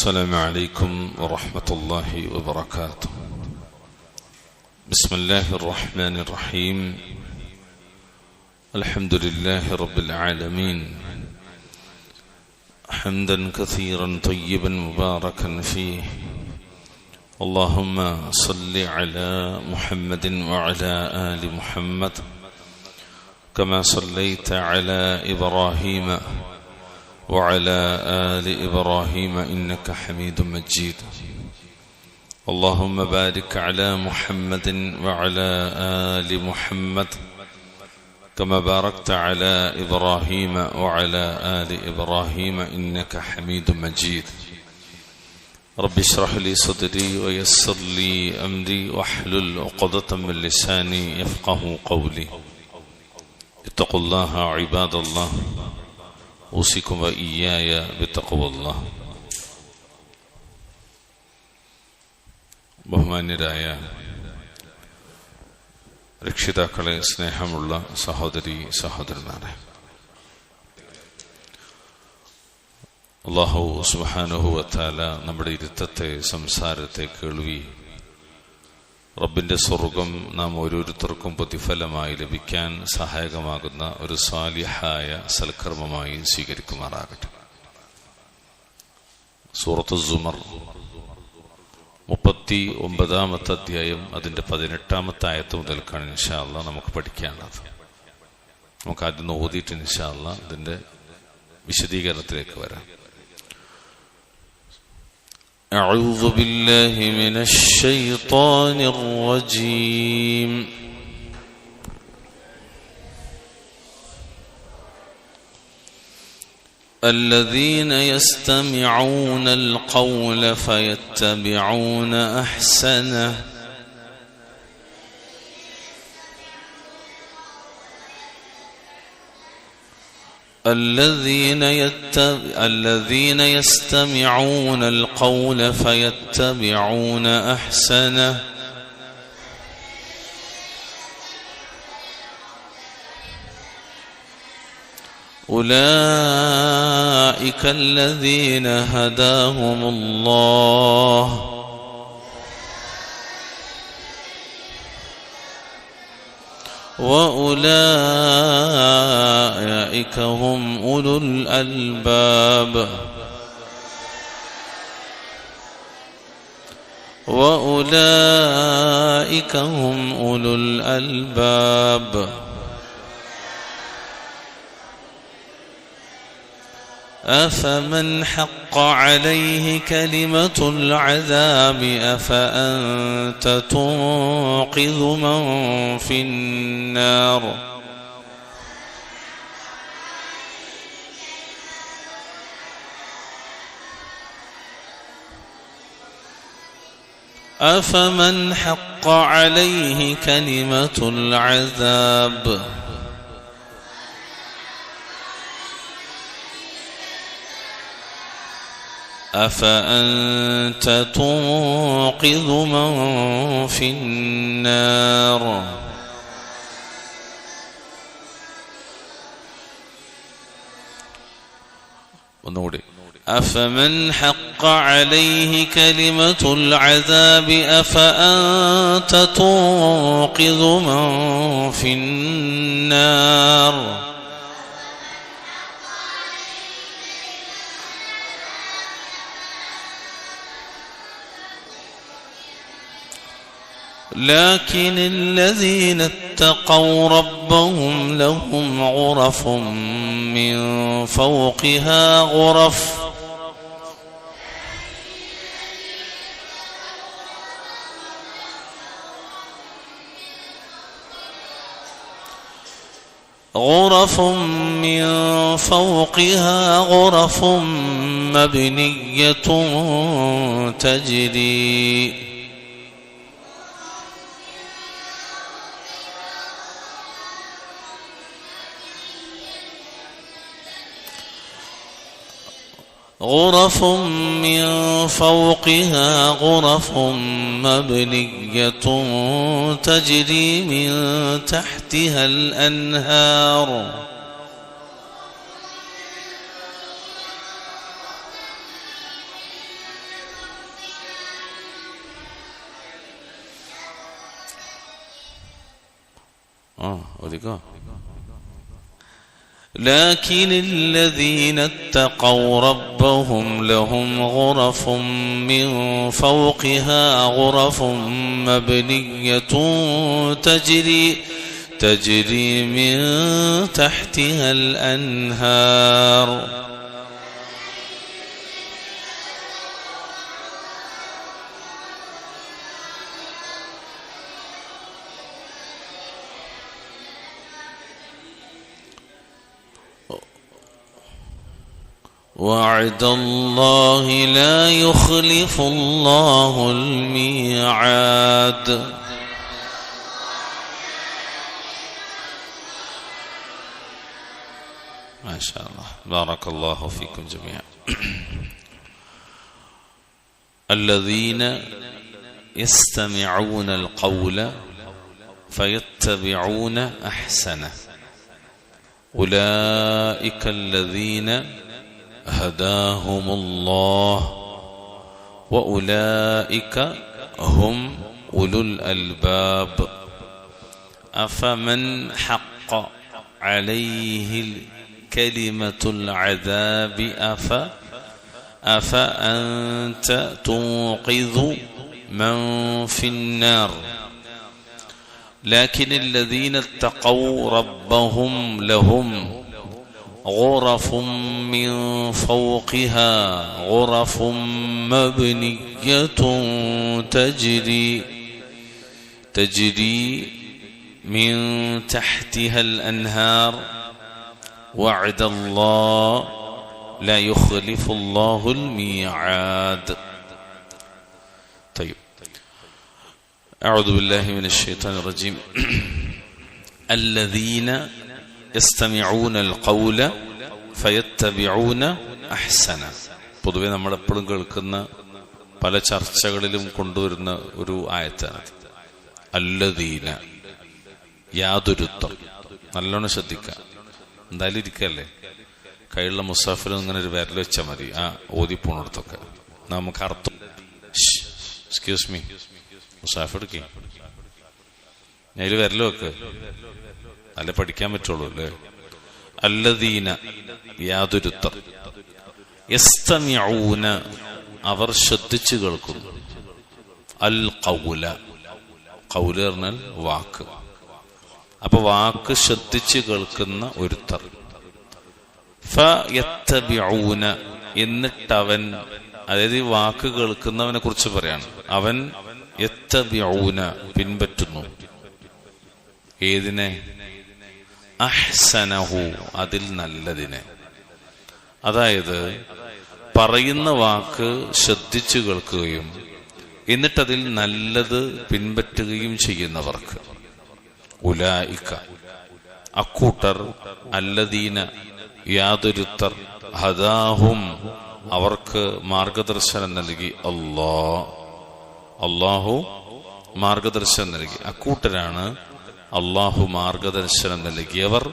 السلام عليكم ورحمة الله وبركاته. بسم الله الرحمن الرحيم. الحمد لله رب العالمين، حمدا كثيرا طيبا مباركا فيه. اللهم صل على محمد وعلى آل محمد كما صليت على إبراهيم وعلى آل إبراهيم إنك حميد مجيد. اللهم بارك على محمد وعلى آل محمد كما باركت على إبراهيم وعلى آل إبراهيم إنك حميد مجيد. رب اشرح لي صدري ويسر لي أمري واحلل عقدة من لساني يفقه قولي. اتقوا الله عباد الله، أوصيكم وإياي بتقوى الله. ബഹുമാന്യരായ രക്ഷിതാക്കളെ, സ്നേഹമുള്ള സഹോദരി സഹോദരന്മാരെ, അല്ലാഹു സുബ്ഹാനഹു വ തആല നമ്മുടെ ഇരുത്തത്തെ, സംസാരത്തെ, കേൾവി റബ്ബിന്റെ സ്വർഗം നാം ഓരോരുത്തർക്കും പ്രതിഫലമായി ലഭിക്കാൻ സഹായകമാകുന്ന ഒരു സാലിഹായ സൽക്കർമ്മമായി സ്വീകരിക്കുമാറാകട്ടെ. സൂറത്തുൽ സുമർ 39-ാമത്തെ അധ്യായം, അതിന്റെ 18-ാമത്തെ ആയത്ത് മുതൽക്കാണ് ഇൻഷാ അല്ലാഹ് നമുക്ക് പഠിക്കാനുള്ളത്. നമുക്ക് ആദ്യം ഓതിയിട്ട് ഇൻഷാ അല്ലാഹ് ഇതിന്റെ വിശദീകരണത്തിലേക്ക് വരാം. أعوذ بالله من الشيطان الرجيم. الذين يستمعون القول فيتبعون أحسنه الذين يستمعون القول فيتبعون أحسنه أولئك الذين هداهم الله وأولئك هم أولو الألباب وأولئك هم أولو الألباب. أفمن حق عليه كلمة العذاب أفأنت تنقذ من في النار أفمن حق عليه كلمة العذاب أفأنت تنقذ من في النار أفمن حق عليه كلمة العذاب أفأنت تنقذ من في النار لكن الذين اتقوا ربهم لهم غرف من فوقها غرف من فوقها غرف مبنية تجري غرف من فوقها غرف مبنية تجري من تحتها الأنهار ഒതുക്കോ. لكن الذين اتقوا ربهم لهم غرف من فوقها غرف مبنية تجري من تحتها الأنهار. وعد الله لا يخلف الله الميعاد. ما شاء الله بارك الله فيكم جميعا. الذين يستمعون القول فيتبعون أحسنه أولئك الذين هداهم الله وأولئك هم أولو الألباب. أفمن حق عليه كلمة العذاب أفأنت تنقذ من في النار. لكن الذين اتقوا ربهم لهم غرف من فوقها غرف مبنية تجري من تحتها الأنهار. وعد الله لا يخلف الله الميعاد. طيب أعوذ بالله من الشيطان الرجيم. الذين يستمعون القول فيتبعون أحسنه. പൊതുവെ നമ്മളെപ്പോഴും കേൾക്കുന്ന പല ചർച്ചകളിലും കൊണ്ടുവരുന്ന ഒരു ആയത്താണ് അല്ലദീന, യാതൊരുത്തം. നല്ലോണം ശ്രദ്ധിക്കുക, എന്തായാലും ഇരിക്കല്ലേ, കയ്യിലുള്ള മുസാഫിലും ഇങ്ങനെ ഒരു വിരൽ വെച്ചാൽ മതി ആ ഓതിപ്പോണടുത്തൊക്കെ നമുക്ക് അർത്ഥം. എക്സ്ക്യൂസ് മീ, മുസാഫ് എടുക്കേ, ഞാൻ വിരൽ വെക്ക്, അല്ലെ പഠിക്കാൻ പറ്റുള്ളൂ അല്ലേ. അല്ലദീന, യാതൊരുത്തർ, യസ്തമിഊന, അവർ ശ്രദ്ധിച്ചു കേൾക്കുന്നു, അൽ ഖൗല, ഖൗല പറഞ്ഞാൽ വാക്ക്. അപ്പൊ വാക്ക് ശ്രദ്ധിച്ചു കേൾക്കുന്ന ഒരുത്തർ. ഫയത്തബിഊന, എന്നിട്ടവൻ, അതായത് ഈ വാക്ക് കേൾക്കുന്നവനെ കുറിച്ച് പറയാണ്, അവൻ യത്തബിഊന, പിൻപറ്റുന്നു. ഏതിനെ? അഹ്സനഹു, അതിൽ നല്ലതിനെ. അതായത് പറയുന്ന വാക്ക് ശ്രദ്ധിച്ചു കേൾക്കുകയും എന്നിട്ടതിൽ നല്ലത് പിൻപറ്റുകയും ചെയ്യുന്നവർക്ക്. ഉലൈക, അക്കൂട്ടർ, അല്ലദീന, യാതൊരുത്തർ, ഹദാഹും, അവർക്ക് മാർഗദർശനം നൽകി അല്ലാഹു മാർഗദർശനം നൽകി. അക്കൂട്ടരാണ് അല്ലാഹു മാർഗദർശനം നൽകിയവർ.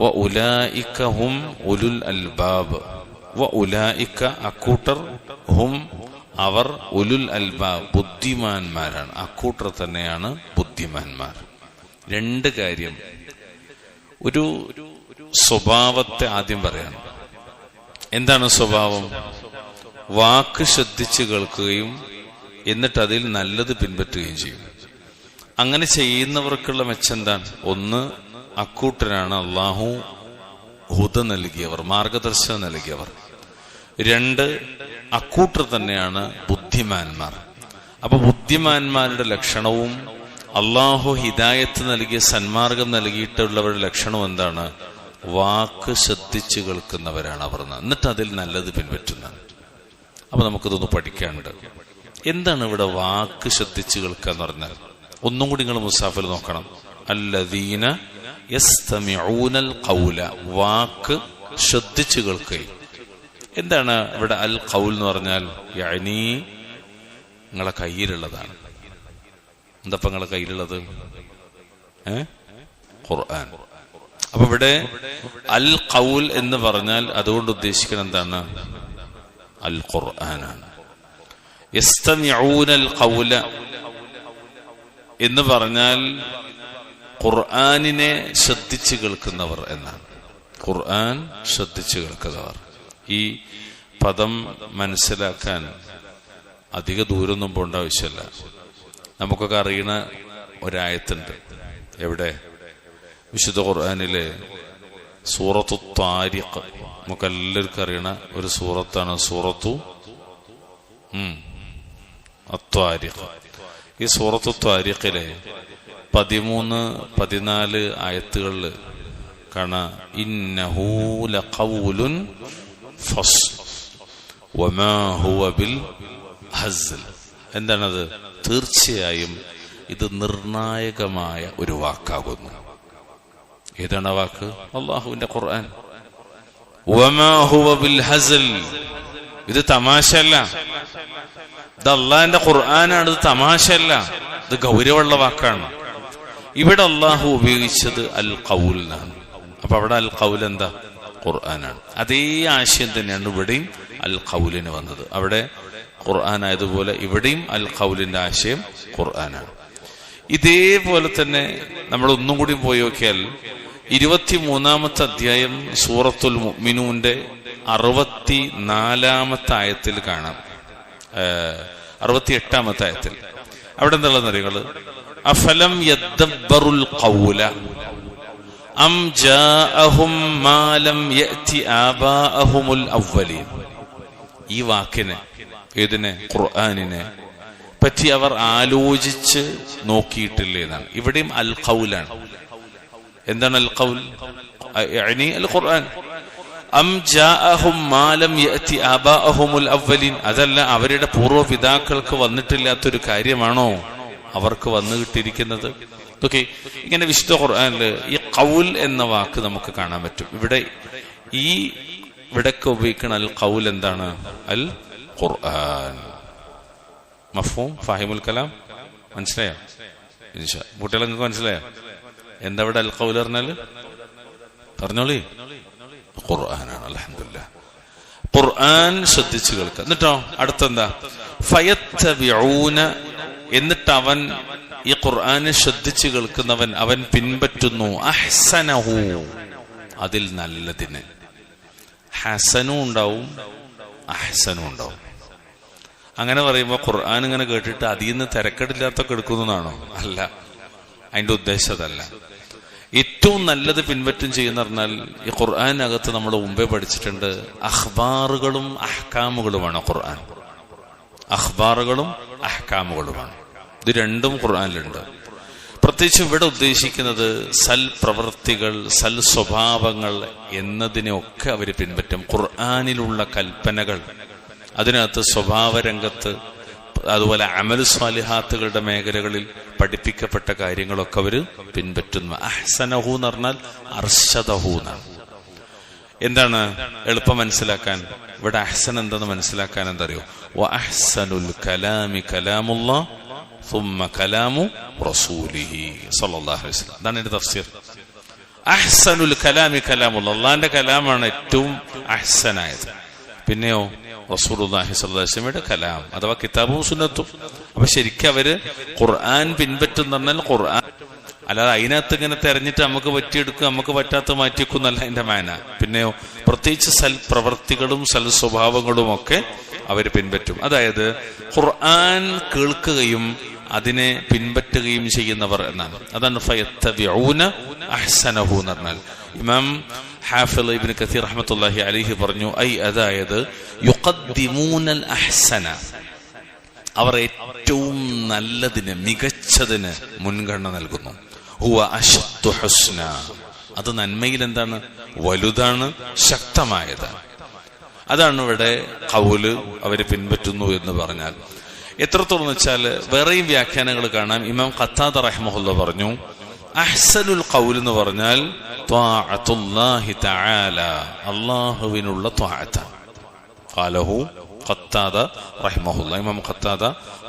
വ ഉലൈക ഹും ഉലുൽ അൽബാബ്. വ ഉലൈക, അക്കൂട്ടർ, ഹും, അവർ, ഉലുൽ അൽബാബ്, ബുദ്ധിമാന്മാരാണ്. അക്കൂട്ടർ തന്നെയാണ് ബുദ്ധിമാന്മാർ. രണ്ട് കാര്യം. ഒരു സ്വഭാവത്തെ ആദ്യം പറയണം. എന്താണ് സ്വഭാവം? വാക്ക് ശ്രദ്ധിച്ചു കേൾക്കുകയും എന്നിട്ട് അതിൽ നല്ലത് പിൻപറ്റുകയും ചെയ്യും. അങ്ങനെ ചെയ്യുന്നവർക്കുള്ള മെച്ചെന്താണ്? ഒന്ന്, അക്കൂട്ടരാണ് അള്ളാഹു ഹുദ നൽകിയവർ, മാർഗദർശനം നൽകിയവർ. രണ്ട്, അക്കൂട്ടർ തന്നെയാണ് ബുദ്ധിമാന്മാർ. അപ്പൊ ബുദ്ധിമാന്മാരുടെ ലക്ഷണവും അള്ളാഹു ഹിദായത്ത് നൽകിയ സന്മാർഗം നൽകിയിട്ടുള്ളവരുടെ ലക്ഷണം എന്താണ്? വാക്ക് ശ്രദ്ധിച്ചു കേൾക്കുന്നവരാണ് അവർ, എന്നിട്ട് അതിൽ നല്ലത് പിൻപറ്റുന്നത്. അപ്പൊ നമുക്കിതൊന്ന് പഠിക്കാനുണ്ട്. എന്താണ് ഇവിടെ വാക്ക് ശ്രദ്ധിച്ചു കേൾക്കുക എന്ന് പറഞ്ഞാൽ? ഒന്നും കൂടി നിങ്ങൾ മുസാഫിൽ നോക്കണം. അല്ലദീന യസ്തമിഊനൽ ഖൗല, വാക്ക് ശ്രദ്ധിച്ചു കേൾക്കുകയും. എന്താണ് ഇവിടെ അൽ ഖൗൽ എന്ന് പറഞ്ഞാൽ? യഅനി, നിങ്ങളെ കയ്യിലുള്ളതാണ്. എന്താ നിങ്ങളെ കയ്യിലുള്ളത്? ഖുർആൻ. അപ്പൊ ഇവിടെ അൽ ഖൗൽ എന്ന് പറഞ്ഞാൽ അതുകൊണ്ട് ഉദ്ദേശിക്കുന്നത് എന്താണ്? അൽ ഖുർആനാണ്. യസ്തമിഊനൽ ഖൗല എന്ന് പറഞ്ഞാൽ ഖുർആനിനെ ശ്രദ്ധിച്ചു കേൾക്കുന്നവർ എന്നാണ്. ഖുർആൻ ശ്രദ്ധിച്ചു കേൾക്കുന്നവർ. ഈ പദം മനസ്സിലാക്കാൻ അധിക ദൂരമൊന്നും പോകേണ്ട ആവശ്യമില്ല. നമുക്കൊക്കെ അറിയുന്ന ഒരായത്തുണ്ട്. എവിടെ? വിശുദ്ധ ഖുർആനിലെ സൂറത്തു താരിഖ്. നമുക്ക് എല്ലാവർക്കും അറിയണ ഒരു സൂറത്താണ് സൂറത്തു അത്വാരിഖ്. ഈ സൂറത്തു താരിഖിലെ 13-14 ആയത്തുകളിൽ കാണാം, ഇന്നഹു ലഖൗലുൻ ഫസ്ൽ വമാ ഹുവ ബിൽ ഹസ്ൽ. എന്താണത്? തീർച്ചയായും ഇത് നിർണായകമായ ഒരു വാക്കാകുന്നു. ഏതാണ് വാക്ക്? അല്ലാഹുവിന്റെ ഖുർആൻ. വമാ ഹുവ ബിൽ ഹസ്ൽ. ഇത് തമാശയല്ല. ഇത് അള്ളാഹിന്റെ ഖുർആനാണ്. ഇത് തമാശയല്ല, ഇത് ഗൗരവമുള്ള വാക്കാണ്. ഇവിടെ അള്ളാഹു ഉപയോഗിച്ചത് അൽ ഖൗൽ എന്നാണ്. അപ്പൊ അവിടെ അൽ ഖൗൽ എന്താ? ഖുർആനാണ്. അതേ ആശയം തന്നെയാണ് ഇവിടെയും അൽ ഖൗലിന് വന്നത്. അവിടെ ഖുർആൻ ആയതുപോലെ ഇവിടെയും അൽ ഖൗലിന്റെ ആശയം ഖുർആനാണ്. ഇതേപോലെ തന്നെ നമ്മൾ ഒന്നും കൂടി പോയി നോക്കിയാൽ 23-ാമത്തെ അധ്യായം സൂറത്തുൽ മുഅ്മിനൂന്റെ 64-ാമത്തെ ആയത്തിൽ കാണാം. 68-ാമത്തെ ആയത്തിൽ അവിടെ എന്താണെന്ന് അറിയുന്നത്? അഫലം യദ്ദബ്ബറുൽ ഖൗല അം ജാഅഹും മാ ലം യഅതി ആബാഅഹുമുൽ അവ്വലീൻ. ഈ വാക്കിനെ, ഏതിനെ? ഖുർആനിനെ പറ്റി അവർ ആലോചിച്ച് നോക്കിയിട്ടില്ലേ എന്നാണ്. ഇവിടെയും അൽ ഖൗലാണ്. എന്താണ് അൽ ഖൗൽ? യഅനി അൽ ഖുർആൻ. അം ജാഅഹും മാ ലം യഅതി ആബാഅഹുമുൽ അവ്വലീൻ. അതല്ല, അവരുടെ പൂർവ്വപിതാക്കൾക്ക് വന്നിട്ടില്ലാത്തൊരു കാര്യമാണോ അവർക്ക് വന്നു കിട്ടിയിരിക്കുന്നത്? ഓക്കെ, ഇങ്ങനെ വിശുദ്ധ ഖുർആനില് ഈ ഖൗൽ എന്ന വാക്ക് നമുക്ക് കാണാൻ പറ്റും. ഇവിടൊക്കെ ഉപയോഗിക്കുന്ന അൽ ഖൗൽ എന്താണ്? അൽ ഖുർആൻ. മഫ്ഹൂം? ഫാഹിമുൽ കലാം മനസ്സിലായോ? കുട്ടികളെ നിങ്ങൾക്ക് മനസ്സിലായോ എന്താ ഇവിടെ അൽ ഖൗൽ പറഞ്ഞാല്? പറഞ്ഞോളി. ഖുർആനാണ്. അൽഹംദുലില്ലാഹ്. ഖുർആൻ ശ്രദ്ധിച്ചു കേൾക്കുക. എന്നിട്ടോ അടുത്തെന്താ? ഫയത്തബിഊന. എന്നിട്ട് അവൻ, ഈ ഖുർആനെ ശ്രദ്ധിച്ചു കേൾക്കുന്നവൻ, അവൻ പിൻപറ്റുന്നു അഹ്സനഹു, അതിൽ നല്ലതിന്. ഹസനും ഉണ്ടാവും അഹ്സനും ഉണ്ടാവും. അങ്ങനെ പറയുമ്പോൾ ഖുർആൻ ഇങ്ങനെ കേട്ടിട്ട് അതിൽ നിന്ന് തിരക്കെടില്ലാത്തൊക്കെ എടുക്കുന്നതാണോ? അല്ല, അതിന്റെ ഉദ്ദേശം അതല്ല. ഏറ്റവും നല്ലത് പിൻപറ്റും ചെയ്യുന്ന പറഞ്ഞാൽ, ഈ ഖുർആനകത്ത് നമ്മൾ മുമ്പേ പഠിച്ചിട്ടുണ്ട്, അഖ്ബാറുകളും അഹ്കാമുകളുമാണ് ഖുർആൻ. അഖ്ബാറുകളും അഹ്കാമുകളുമാണ്. ഇത് രണ്ടും ഖുർആനിലുണ്ട്. പ്രത്യേകിച്ച് ഇവിടെ ഉദ്ദേശിക്കുന്നത് സൽ പ്രവൃത്തികൾ, സൽ സ്വഭാവങ്ങൾ എന്നതിനെയൊക്കെ അവർ പിൻപറ്റും. ഖുർആനിലുള്ള കൽപ്പനകൾ, അതിനകത്ത് സ്വഭാവ രംഗത്ത്, അതുപോലെ അമൽ സ്വാലിഹാത്തുകളുടെ മേഖലകളിൽ പഠിപ്പിക്കപ്പെട്ട കാര്യങ്ങളൊക്കെ അവര് പിൻപറ്റുന്നു. അഹ്സനഹു എന്ന് പറഞ്ഞാൽ അർശദഹു എന്നാണ്. എന്താണ് എളുപ്പം മനസ്സിലാക്കാൻ? ഇവിടെ അഹ്സൻ എന്തെന്ന് മനസ്സിലാക്കാൻ എന്തറിയോ? വ അഹ്സനുൽ കലാമി കലാമുല്ലാഹ് സുമ്മ കലാമു റസൂലിഹി സ്വല്ലല്ലാഹു അലൈഹി വസല്ലം. അതാണ് ഇതിന്റെ തഫ്സീർ. അഹ്സനുൽ കലാമി കലാമുല്ലാഹ്, അല്ലാഹുവിന്റെ കലാമാണ് ഏറ്റവും അഹ്സനായത്. പിന്നെയോ റസൂലുള്ളാഹി സ്വല്ലല്ലാഹു അലൈഹി വസല്ലമയുടെ കലാം അഥവാ കിതാബും സുന്നത്തും. അപ്പൊ ശരിക്കും അവര് ഖുർആൻ പിൻപറ്റുന്ന പറഞ്ഞാൽ ഖുർആൻ, അല്ലാതെ അതിനകത്ത് ഇങ്ങനെ തെരഞ്ഞിട്ട് നമുക്ക് പറ്റിയെടുക്കുക, നമുക്ക് പറ്റാത്ത മാറ്റിവെക്കും എന്നല്ല അതിന്റെ മാന. പിന്നെയോ പ്രത്യേകിച്ച് സൽ പ്രവൃത്തികളും സൽ സ്വഭാവങ്ങളും ഒക്കെ അവര് പിൻപറ്റും. അതായത് ഖുർആൻ കേൾക്കുകയും അതിനെ പിൻപറ്റുകയും ചെയ്യുന്നവർ എന്നാണ്. അതാണ് ഫയത്തബിഊന അഹ്സനഹു എന്ന് പറഞ്ഞാൽ. ഇമാം ഹാഫിള് ഇബ്നു കസീർ റഹ്മത്തുള്ളാഹി അലൈഹി പറഞ്ഞു, അതായത് യുഖദ്ദിമൂനൽ അഹ്സന, അവർ ഏറ്റവും നല്ലതിന്, മികച്ചതിന് മുൻഗണന നൽകുന്നു. ഹുവ അശദ്ദു ഹുസ്ന, അത് നന്മയിൽ എന്താണ്? വലുതാണ്, ശക്തമായതാണ്. അതാണ് ഇവിടെ ഖൗല് അവര് പിൻപറ്റുന്നു എന്ന് പറഞ്ഞാൽ. എത്രത്തോളം വെച്ചാൽ വേറെയും വ്യാഖ്യാനങ്ങൾ കാണാം. ഇമാം ഖത്താദ റഹിമഹുല്ലാഹ് പറഞ്ഞു, അഹ്സനുൽ ഖൗൽ എന്ന് പറഞ്ഞാൽ ത്വാഅത്തുല്ലാഹി തആല, അല്ലാഹുവിനുള്ള ത്വാഅത്താണ്. ഖാലഹു ഖത്താദ റഹിമഹുല്ലാഹ്. ഇമാം ഖത്താദ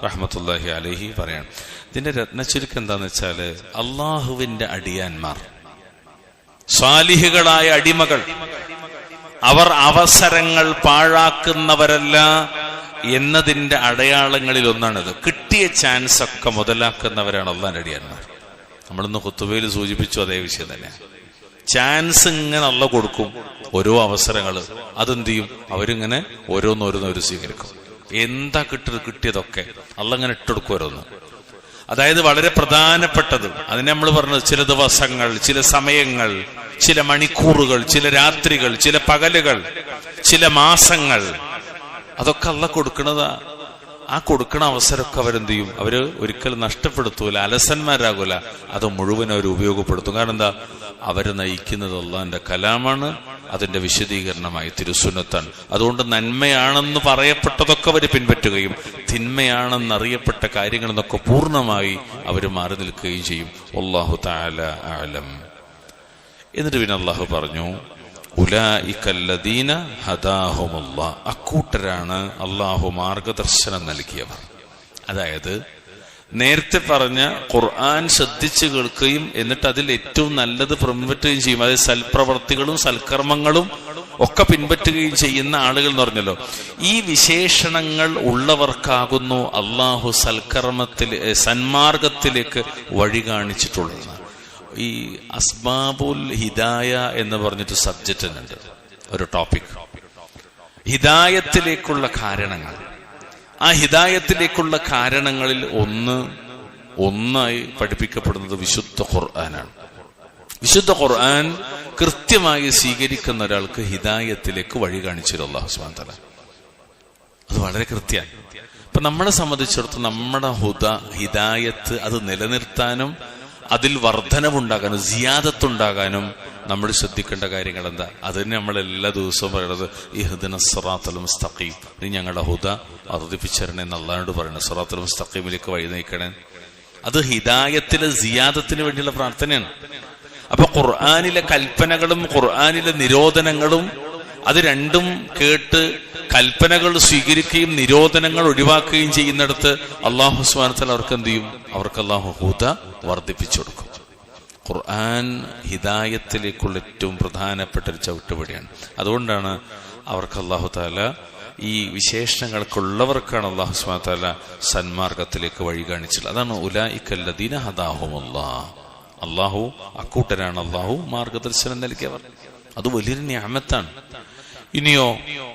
റഹ്മത്തുള്ളാഹി അലൈഹി പറയാണ്. ഇതിന്റെ രത്നച്ചുരുക്കം എന്താന്ന് വെച്ചാല്, അള്ളാഹുവിന്റെ അടിയാന്മാർ, സാലിഹുകളായ അടിമകൾ, അവർ അവസരങ്ങൾ പാഴാക്കുന്നവരല്ല എന്നതിന്റെ അടയാളങ്ങളിൽ ഒന്നാണിത്. കിട്ടിയ ചാൻസ് ഒക്കെ മുതലാക്കുന്നവരാണ് അള്ളാന്റെ അടിയാന്മാർ. നമ്മളിന്ന് ഖുതുബയിൽ സൂചിപ്പിച്ചു അതേ വിഷയം തന്നെ. ചാൻസ് ഇങ്ങനെ അള്ള കൊടുക്കും, ഓരോ അവസരങ്ങൾ. അതെന്ത് ചെയ്യും? അവരിങ്ങനെ ഓരോന്നോരോന്നോര് സ്വീകരിക്കും. എന്താ കിട്ടിയതൊക്കെ അള്ള ഇങ്ങനെ ഇട്ടെടുക്കും ഓരോന്ന്. അതായത് വളരെ പ്രധാനപ്പെട്ടത്, അതിന് നമ്മൾ പറഞ്ഞത് ചില ദിവസങ്ങൾ, ചില സമയങ്ങൾ, ചില മണിക്കൂറുകൾ, ചില രാത്രികൾ, ചില പകലുകൾ, ചില മാസങ്ങൾ, അതൊക്കെ അള്ള കൊടുക്കണതാ. ആ കൊടുക്കണ അവസരമൊക്കെ അവരെന്ത് ചെയ്യും? അവര് ഒരിക്കലും നഷ്ടപ്പെടുത്തൂല, അലസന്മാരാകൂല. അത് മുഴുവൻ അവർ ഉപയോഗപ്പെടുത്തും. കാരണം എന്താ? അവരെ നയിക്കുന്നത് അള്ളാന്റെ കലാമാണ്, അതിന്റെ വിശദീകരണമായി തിരുസുന്നത്താണ്. അതുകൊണ്ട് നന്മയാണെന്ന് പറയപ്പെട്ടതൊക്കെ അവർ പിൻപറ്റുകയും തിന്മയാണെന്നറിയപ്പെട്ട കാര്യങ്ങളിൽ നിന്നൊക്കെ പൂർണ്ണമായി അവർ മാറി നിൽക്കുകയും ചെയ്യും. അല്ലാഹു തആല അഅലം. എന്നിട്ട് പിന്നെ അള്ളാഹു പറഞ്ഞു, ഉലൈകല്ലദീന ഹദാഹുമുല്ലാഹ്, അക്കൂട്ടരാണ് അള്ളാഹു മാർഗദർശനം നൽകിയവർ. അതായത് നേരത്തെ പറഞ്ഞ ഖുർആൻ ശ്രദ്ധിച്ചു കേൾക്കുകയും എന്നിട്ട് അതിൽ ഏറ്റവും നല്ലത് പിൻപറ്റുകയും ചെയ്യും. അതായത് സൽപ്രവർത്തികളും സൽക്കർമ്മങ്ങളും ഒക്കെ പിൻപറ്റുകയും ചെയ്യുന്ന ആളുകൾ എന്ന് പറഞ്ഞല്ലോ. ഈ വിശേഷണങ്ങൾ ഉള്ളവർക്കാകുന്നു അള്ളാഹു സന്മാർഗത്തിലേക്ക് വഴി കാണിച്ചിട്ടുള്ളത്. ഈ അസ്ബാബുൽ ഹിദായ എന്ന് പറഞ്ഞിട്ട് സബ്ജക്റ്റ് ഉണ്ട്, ഒരു ടോപ്പിക്. ഹിദായത്തിലേക്കുള്ള കാരണങ്ങൾ. ആ ഹിദായത്തിലേക്കുള്ള കാരണങ്ങളിൽ ഒന്നായി പഠിപ്പിക്കപ്പെടുന്നത് വിശുദ്ധ ഖുർആനാണ്. വിശുദ്ധ ഖുർആൻ കൃത്യമായി സ്വീകരിക്കുന്ന ഒരാൾക്ക് ഹിദായത്തിലേക്ക് വഴി കാണിച്ചു അല്ലാഹു സുബ്ഹാനഹു വ തആല. അത് വളരെ കൃത്യമാണ്. ഇപ്പൊ നമ്മളെ സംബന്ധിച്ചിടത്തോളം നമ്മുടെ ഹിദായത്ത് അത് നിലനിർത്താനും അതിൽ വർധനവുണ്ടാകാനും സിയാദത്തുണ്ടാകാനും നമ്മൾ ശ്രദ്ധിക്കേണ്ട കാര്യങ്ങൾ എന്താ? അതിന് നമ്മൾ എല്ലാ ദിവസവും പറയുന്നത് ഇഹ്ദിനസ് സിറാത്തൽ മുസ്തഖീം, നീ ഞങ്ങളുടെ ഹുദ വർദ്ധിപ്പിച്ചരണേ എന്ന് അല്ലാഹുവോട് പറയുന്നത്. സിറാത്തൽ മുസ്തഖീമിലേക്ക് വഴി നയിക്കണേ. അത് ഹിദായത്തിലെ സിയാദത്തിന് വേണ്ടിയുള്ള പ്രാർത്ഥനയാണ്. അപ്പൊ ഖുർആനിലെ കൽപ്പനകളും ഖുർആനിലെ നിരോധനങ്ങളും അത് രണ്ടും കേട്ട് കൽപ്പനകൾ സ്വീകരിക്കുകയും നിരോധനങ്ങൾ ഒഴിവാക്കുകയും ചെയ്യുന്നിടത്ത് അല്ലാഹു സുബ്ഹാനഹു വ തആല അവർക്ക് എന്ത് ചെയ്യും? അവർക്ക് അല്ലാഹു ഹുദ വർദ്ധിപ്പിച്ചു കൊടുക്കും. ഖുർആൻ ഹിദായത്തിലേക്കുള്ള ഏറ്റവും പ്രധാനപ്പെട്ട ഒരു ചവിട്ടുപടിയാണ്. അതുകൊണ്ടാണ് അവർക്ക് അല്ലാഹു തആല ഈ വിശേഷണങ്ങൾക്കുള്ളവർക്കാണ് അല്ലാഹു സുബ്ഹാനഹു വ തആല സന്മാർഗത്തിലേക്ക് വഴി കാണിച്ചത്. അതാണ് ഉലൈകല്ലദീന ഹദാഹുമുല്ലാഹ്. അല്ലാഹു അക്കൂട്ടരാണ് അല്ലാഹു മാർഗദർശനം നൽകിയവർ. അത് വലിയൊരു നിഅമത്താണ്. ഇനിയോ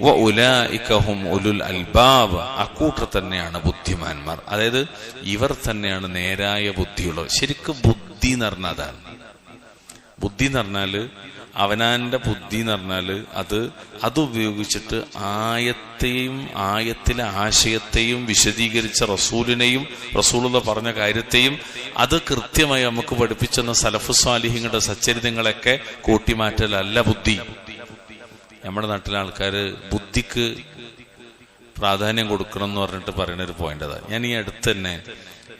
വഉലൈകഹും ഉലുൽ അൽബാബ്, അക്കൂട്ടർ തന്നെയാണ് ബുദ്ധിമാന്മാർ. അതായത് ഇവർ തന്നെയാണ് നേരായ ബുദ്ധിയുള്ളവർ. ശരിക്കും ബുദ്ധി എന്ന് പറഞ്ഞാൽ അതാണ്. ബുദ്ധി എന്ന് പറഞ്ഞാല് അവനാന്റെ ബുദ്ധി എന്ന് പറഞ്ഞാല് അത് ഉപയോഗിച്ചിട്ട് ആയത്തിലെ ആശയത്തെയും വിശദീകരിച്ച റസൂലിനെയും റസൂലുള്ള പറഞ്ഞ കാര്യത്തെയും അത് കൃത്യമായി നമുക്ക് പഠിപ്പിച്ചെന്ന സലഫു സ്വാലിഹീങ്ങളുടെ സച്ചരിതങ്ങളൊക്കെ കൂട്ടിമാറ്റലല്ല ബുദ്ധി. നമ്മുടെ നാട്ടിലെ ആൾക്കാര് ബുദ്ധിക്ക് പ്രാധാന്യം കൊടുക്കണം എന്ന് പറഞ്ഞിട്ട് പറയുന്ന ഒരു പോയിന്റ് അതാണ്. ഞാൻ ഈ അടുത്ത് തന്നെ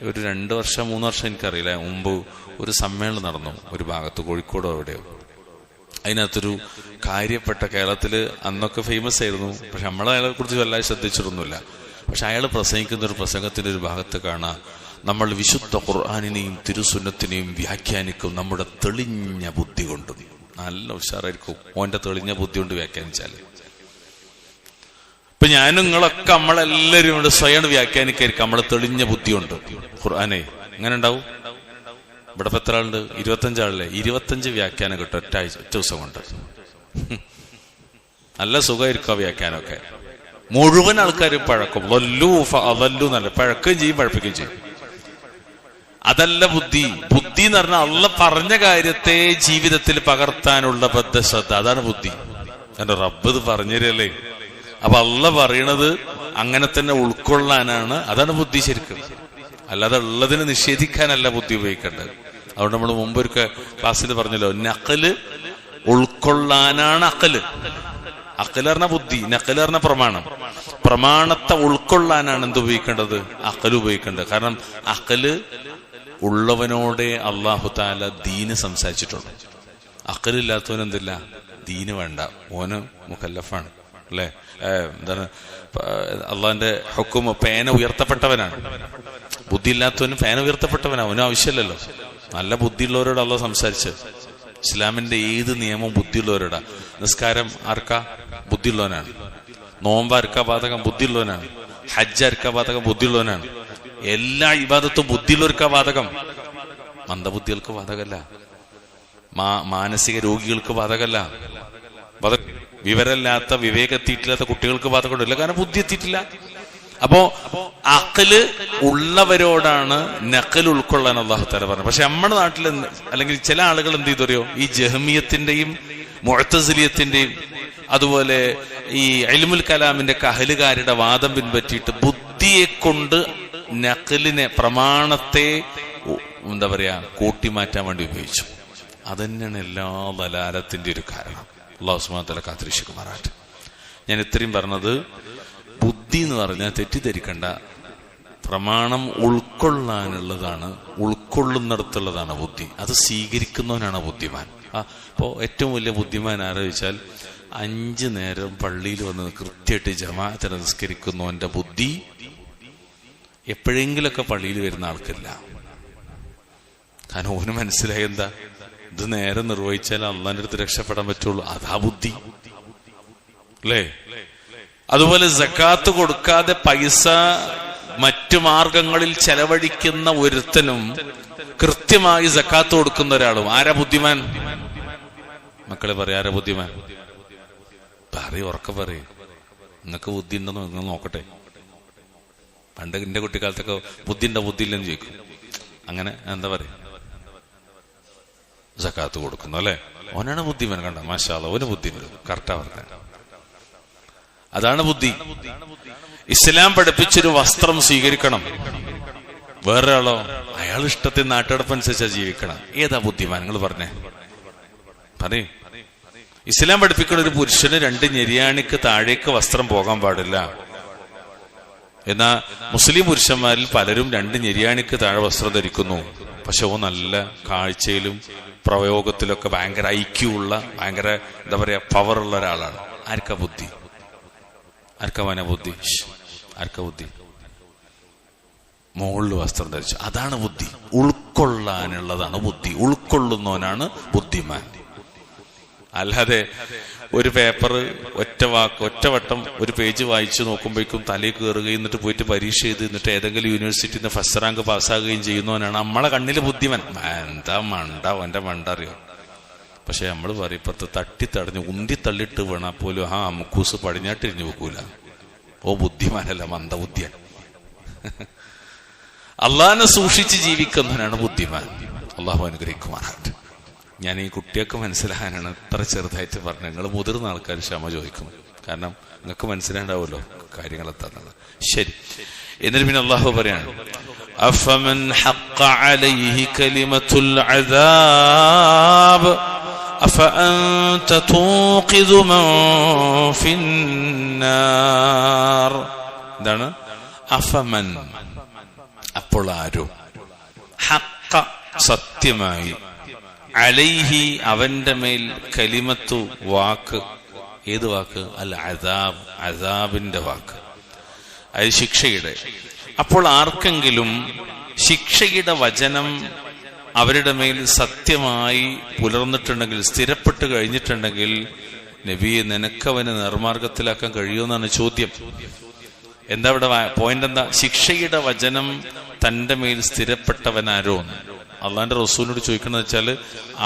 ഒരു 2 വർഷം 3 വർഷം എനിക്കറിയില്ല മുമ്പ് ഒരു സമ്മേളനം നടന്നു ഒരു ഭാഗത്ത്, കോഴിക്കോടോ എവിടെയോ. അതിനകത്തൊരു കാര്യപ്പെട്ട, കേരളത്തില് അന്നൊക്കെ ഫേമസ് ആയിരുന്നു, പക്ഷെ നമ്മളയാളെ കുറിച്ച് വല്ലാതെ ശ്രദ്ധിച്ചിട്ടൊന്നുമില്ല. പക്ഷെ അയാൾ പ്രസംഗിക്കുന്ന ഒരു പ്രസംഗത്തിന്റെ ഒരു ഭാഗത്ത് കാണാം, നമ്മൾ വിശുദ്ധ ഖുർആനിനെയും തിരുസുന്നത്തിനെയും വ്യാഖ്യാനിക്കും നമ്മുടെ തെളിഞ്ഞ ബുദ്ധി കൊണ്ട്. നല്ല ഉഷാറായിരിക്കും ഓന്റെ തെളിഞ്ഞ ബുദ്ധി കൊണ്ട് വ്യാഖ്യാനിച്ചാല്. ഇപ്പൊ ഞാനും നിങ്ങളൊക്കെ നമ്മളെല്ലാവരും ഇവിടെ സ്വയം വ്യാഖ്യാനിക്കായിരിക്കും നമ്മളെ തെളിഞ്ഞ ബുദ്ധിയുണ്ട് ഖുർആനെ. എങ്ങനെ ഉണ്ടാവും? ഇവിടെ ഇപ്പൊ എത്ര ആളുണ്ട്? 25 ആളല്ലേ? 25 വ്യാഖ്യാനം കിട്ടും ഒറ്റ ദിവസം കൊണ്ട്. നല്ല സുഖമായിരിക്കും ആ വ്യാഖ്യാനമൊക്കെ. മുഴുവൻ ആൾക്കാരും പഴക്കും. അതല്ലു നല്ല പഴക്കുകയും ചെയ്യും പഴപ്പിക്കുകയും ചെയ്യും. അതല്ല ബുദ്ധി. ബുദ്ധി എന്ന് പറഞ്ഞാൽ അള്ള പറഞ്ഞ കാര്യത്തെ ജീവിതത്തിൽ പകർത്താനുള്ള ബദ്ധശ്രദ്ധ, അതാണ് ബുദ്ധി. എന്റെ റബ്ബ് ഇത് പറഞ്ഞുതരല്ലേ, അപ്പൊ അള്ള പറയണത് അങ്ങനെ തന്നെ ഉൾക്കൊള്ളാനാണ്, അതാണ് ബുദ്ധി ശരിക്കും. അല്ലാതെ ഉള്ളതിനെ നിഷേധിക്കാനല്ല ബുദ്ധി ഉപയോഗിക്കേണ്ടത്. അതുകൊണ്ട് നമ്മൾ മുമ്പൊരു ക്ലാസ്സിൽ പറഞ്ഞല്ലോ, നഖല് ഉൾക്കൊള്ളാനാണ് അഖല്. അഖല് പറഞ്ഞ ബുദ്ധി, നഖല് പറഞ്ഞ പ്രമാണം. പ്രമാണത്തെ ഉൾക്കൊള്ളാനാണ് എന്ത് ഉപയോഗിക്കേണ്ടത്? അഖല് ഉപയോഗിക്കേണ്ടത്. കാരണം അഖല് ഉള്ളവനോടെ അല്ലാഹു തആല ദീന് സംസാരിച്ചിട്ടുണ്ട്. അഖലില്ലാത്തവന് എന്തില്ല? ദീന് വേണ്ട, ഓന് മുകല്ലഫാണ് അല്ലെ. എന്താണ് അള്ളാന്റെ ഹുക്കും? പേന ഉയർത്തപ്പെട്ടവനാണ്. ബുദ്ധി ഇല്ലാത്തവനും പേന ഉയർത്തപ്പെട്ടവനാണ്, അവനും ആവശ്യമില്ലല്ലോ. നല്ല ബുദ്ധിയുള്ളവരോട് അള്ളാഹ് സംസാരിച്ച്. ഇസ്ലാമിന്റെ ഏത് നിയമവും ബുദ്ധിയുള്ളവരോടാ. നിസ്കാരം ആർക്കാ? ബുദ്ധിയുള്ളവനാണ്. നോമ്പ് ആർക്കാ ബാധകം? ബുദ്ധിയുള്ളവനാണ്. ഹജ്ജ് ആർക്കാ ബാധകം? ബുദ്ധിയുള്ളവനാണ്. എല്ലാ ഇബാദത്തും ബുദ്ധിയുള്ളവർക്കാ ബാധകം. മന്ദബുദ്ധികൾക്ക് ബാധകല്ല, മാനസിക രോഗികൾക്ക് ബാധകല്ല, വിവരമില്ലാത്ത വിവേകെത്തിയിട്ടില്ലാത്ത കുട്ടികൾക്ക് ബാധകമില്ല. കാരണം ബുദ്ധി എത്തിയിട്ടില്ല. അപ്പോ അഖല് ഉള്ളവരോടാണ് നഖൽ ഉൾക്കൊള്ളാൻ അല്ലാഹു തആല പറഞ്ഞത്. പക്ഷെ നമ്മുടെ നാട്ടിൽ അല്ലെങ്കിൽ ചില ആളുകൾ എന്ത് ചെയ്തറിയോ, ഈ ജഹ്മിയത്തിന്റെയും മുഅ്തസിലിയത്തിന്റെയും അതുപോലെ ഈ ഇൽമുൽ കലാമിന്റെ അഹ്ലുകാരുടെ വാദം പിൻപറ്റിയിട്ട് ബുദ്ധിയെ കൊണ്ട് നഖലിനെ, പ്രമാണത്തെ എന്താ പറയാ, കൂട്ടിമാറ്റാൻ വേണ്ടി ഉപയോഗിച്ചു. അതന്നെയാണ് എല്ലാ ദലാലത്തിന്റെ ഒരു കാരണം. അല്ലാഹു സുബ്ഹാനഹു വ തആല കാത്തിരക്ഷിക്കുമാറാകട്ടെ. ഞാൻ ഇത്രയും പറഞ്ഞത്, ബുദ്ധി എന്ന് പറഞ്ഞാൽ തെറ്റിദ്ധരിക്കണ്ട, പ്രമാണം ഉൾക്കൊള്ളാനുള്ളതാണ്, ഉൾക്കൊള്ളുന്നിടത്തുള്ളതാണ് ബുദ്ധി. അത് സ്വീകരിക്കുന്നവനാണ് ബുദ്ധിമാൻ. അപ്പോൾ ഏറ്റവും വലിയ ബുദ്ധിമാൻ ആലോചിച്ചാൽ 5 നേരം പള്ളിയിൽ വന്ന് കൃത്യമായിട്ട് ജമാഅത്തിനെ നിസ്കരിക്കുന്നവന്റെ ബുദ്ധി എപ്പോഴെങ്കിലൊക്കെ പള്ളിയിൽ വരുന്ന ആൾക്കില്ല. കാരണം ഓന് മനസ്സിലായി എന്താ, ഇത് നേരെ നിർവഹിച്ചാൽ അള്ളാന്റെ അടുത്ത് രക്ഷപ്പെടാൻ പറ്റുള്ളൂ. അതാ ബുദ്ധി അല്ലേ? അതുപോലെ സക്കാത്ത് കൊടുക്കാതെ പൈസ മറ്റു മാർഗങ്ങളിൽ ചെലവഴിക്കുന്ന ഒരുത്തനും കൃത്യമായി സക്കാത്ത് കൊടുക്കുന്ന ഒരാളും ആരാ ബുദ്ധിമാൻ? മക്കളെ പറയാ, ആരാ ബുദ്ധിമാൻ? പറയും, ഉറക്കെ പറയും. നിങ്ങൾക്ക് ബുദ്ധി ഉണ്ടെന്ന് നിങ്ങൾ നോക്കട്ടെ. പണ്ട് എന്റെ കുട്ടിക്കാലത്തൊക്കെ ബുദ്ധി ഉണ്ടോ ബുദ്ധി ഇല്ലെന്ന് ചോദിക്കും. അങ്ങനെ എന്താ പറയാ, സക്കാത്ത് കൊടുക്കുന്നു അല്ലെ, ഓനാണ് ബുദ്ധിമാൻ. കണ്ട, മാഷാ അല്ലാഹ്, ഓന് ബുദ്ധി ഉണ്ട്. കറക്റ്റാ പറഞ്ഞ, അതാണ് ബുദ്ധി. ഇസ്ലാം പഠിപ്പിച്ചൊരു വസ്ത്രം സ്വീകരിക്കണം, വേറെ ആളോ അയാൾ ഇഷ്ടത്തിൽ നാട്ടടപ്പനുസരിച്ചാ ജീവിക്കണം. ഏതാ ബുദ്ധിമാൻ? നിങ്ങൾ പറഞ്ഞേ, പറയൂ. ഇസ്ലാം പഠിപ്പിക്കുന്ന ഒരു പുരുഷന് 2 ഞെരിയാണിക്ക് താഴേക്ക് വസ്ത്രം പോകാൻ പാടില്ല. എന്നാ മുസ്ലിം പുരുഷന്മാരിൽ പലരും 2 ഞെരിയാണിക്ക് താഴെ വസ്ത്രം ധരിക്കുന്നു. പക്ഷെ ഓ നല്ല കാഴ്ചയിലും പ്രയോഗത്തിലൊക്കെ ഭയങ്കര ഐക്യമുള്ള, ഭയങ്കര എന്താ പറയാ, പവറുള്ള ഒരാളാണ്. ആർക്കാ ബുദ്ധി? ആർക്കാ ബുദ്ധി? ആർക്കാ ബുദ്ധി? മുകളിൽ വസ്ത്രം ധരിച്ചു, അതാണ് ബുദ്ധി. ഉൾക്കൊള്ളാനുള്ളതാണ് ബുദ്ധി. ഉൾക്കൊള്ളുന്നവനാണ് ബുദ്ധിമാൻ. അല്ലാതെ ഒരു പേപ്പർ ഒറ്റവട്ടം ഒരു പേജ് വായിച്ചു നോക്കുമ്പോഴേക്കും തലയിൽ കയറുകയും എന്നിട്ട് പോയിട്ട് പരീക്ഷ ചെയ്ത് എന്നിട്ട് ഏതെങ്കിലും യൂണിവേഴ്സിറ്റിയിൽ നിന്ന് ഫസ്റ്റ് റാങ്ക് പാസ്സാകുകയും ചെയ്യുന്നവനാണ് നമ്മളെ കണ്ണില് ബുദ്ധിമാൻ. എന്താ മണ്ട, അവന്റെ മണ്ട അറിയോ? പക്ഷെ നമ്മൾ പറയും, ഇപ്പത്തെ തട്ടിത്തടഞ്ഞ് ഉന്തി തള്ളിട്ട് വീണാൽ പോലും മുക്കൂസ് പടിഞ്ഞാട്ടിരിഞ്ഞു വെക്കൂല. ഓ ബുദ്ധിമാനല്ല, മന്ദബുദ്ധിയാണ്. അള്ളാഹിനെ സൂക്ഷിച്ച് ജീവിക്കുന്നവനാണ് ബുദ്ധിമാൻ. അള്ളാഹു അനുഗ്രഹിക്കുമാറാകട്ടെ. ഞാൻ ഈ കുട്ടിയൊക്കെ മനസ്സിലാകാനാണ് ഇത്ര ചെറുതായിട്ട് പറഞ്ഞത്. നിങ്ങൾ മുതിർന്ന ആൾക്കാർ ക്ഷമ ചോദിക്കും, കാരണം നിങ്ങൾക്ക് മനസ്സിലാണ്ടാവുമല്ലോ കാര്യങ്ങൾ എത്താന്നത്. ശരി, എന്നിട്ട് പിന്നെ അള്ളാഹു പറയാണ്, അഫമൻ ഹഖ്ഖ അലൈഹി കലിമത്തുൽ അദാബ് അഫഅൻത തൂഖിദു മൻ ഫിന്നാർ. എന്താണ് അഫമൻ? അപ്പോൾ ആരോ, ഹഖ്ഖ സത്യമായി, അലൈഹി അവന്റെ മേൽ, കലിമത്തു വാക്ക്. ഏത് വാക്ക്? അൽ അദാബ്, അദാബിന്റെ വാക്ക്, അത് ശിക്ഷയുടെ. അപ്പോൾ ആർക്കെങ്കിലും ശിക്ഷയുടെ വചനം അവരുടെ മേൽ സത്യമായി പുലർന്നിട്ടുണ്ടെങ്കിൽ, സ്ഥിരപ്പെട്ട് കഴിഞ്ഞിട്ടുണ്ടെങ്കിൽ, നബിയെ നിനക്കവന് നിർമാർഗത്തിലാക്കാൻ കഴിയുമെന്നാണ് ചോദ്യം. എന്താ ഇവിടെ പോയിന്റ്? എന്താ? ശിക്ഷയുടെ വചനം തന്റെ മേൽ സ്ഥിരപ്പെട്ടവനാരോ? അള്ളാന്റെ റസൂലിനോട് ചോദിക്കണമെന്ന് വെച്ചാൽ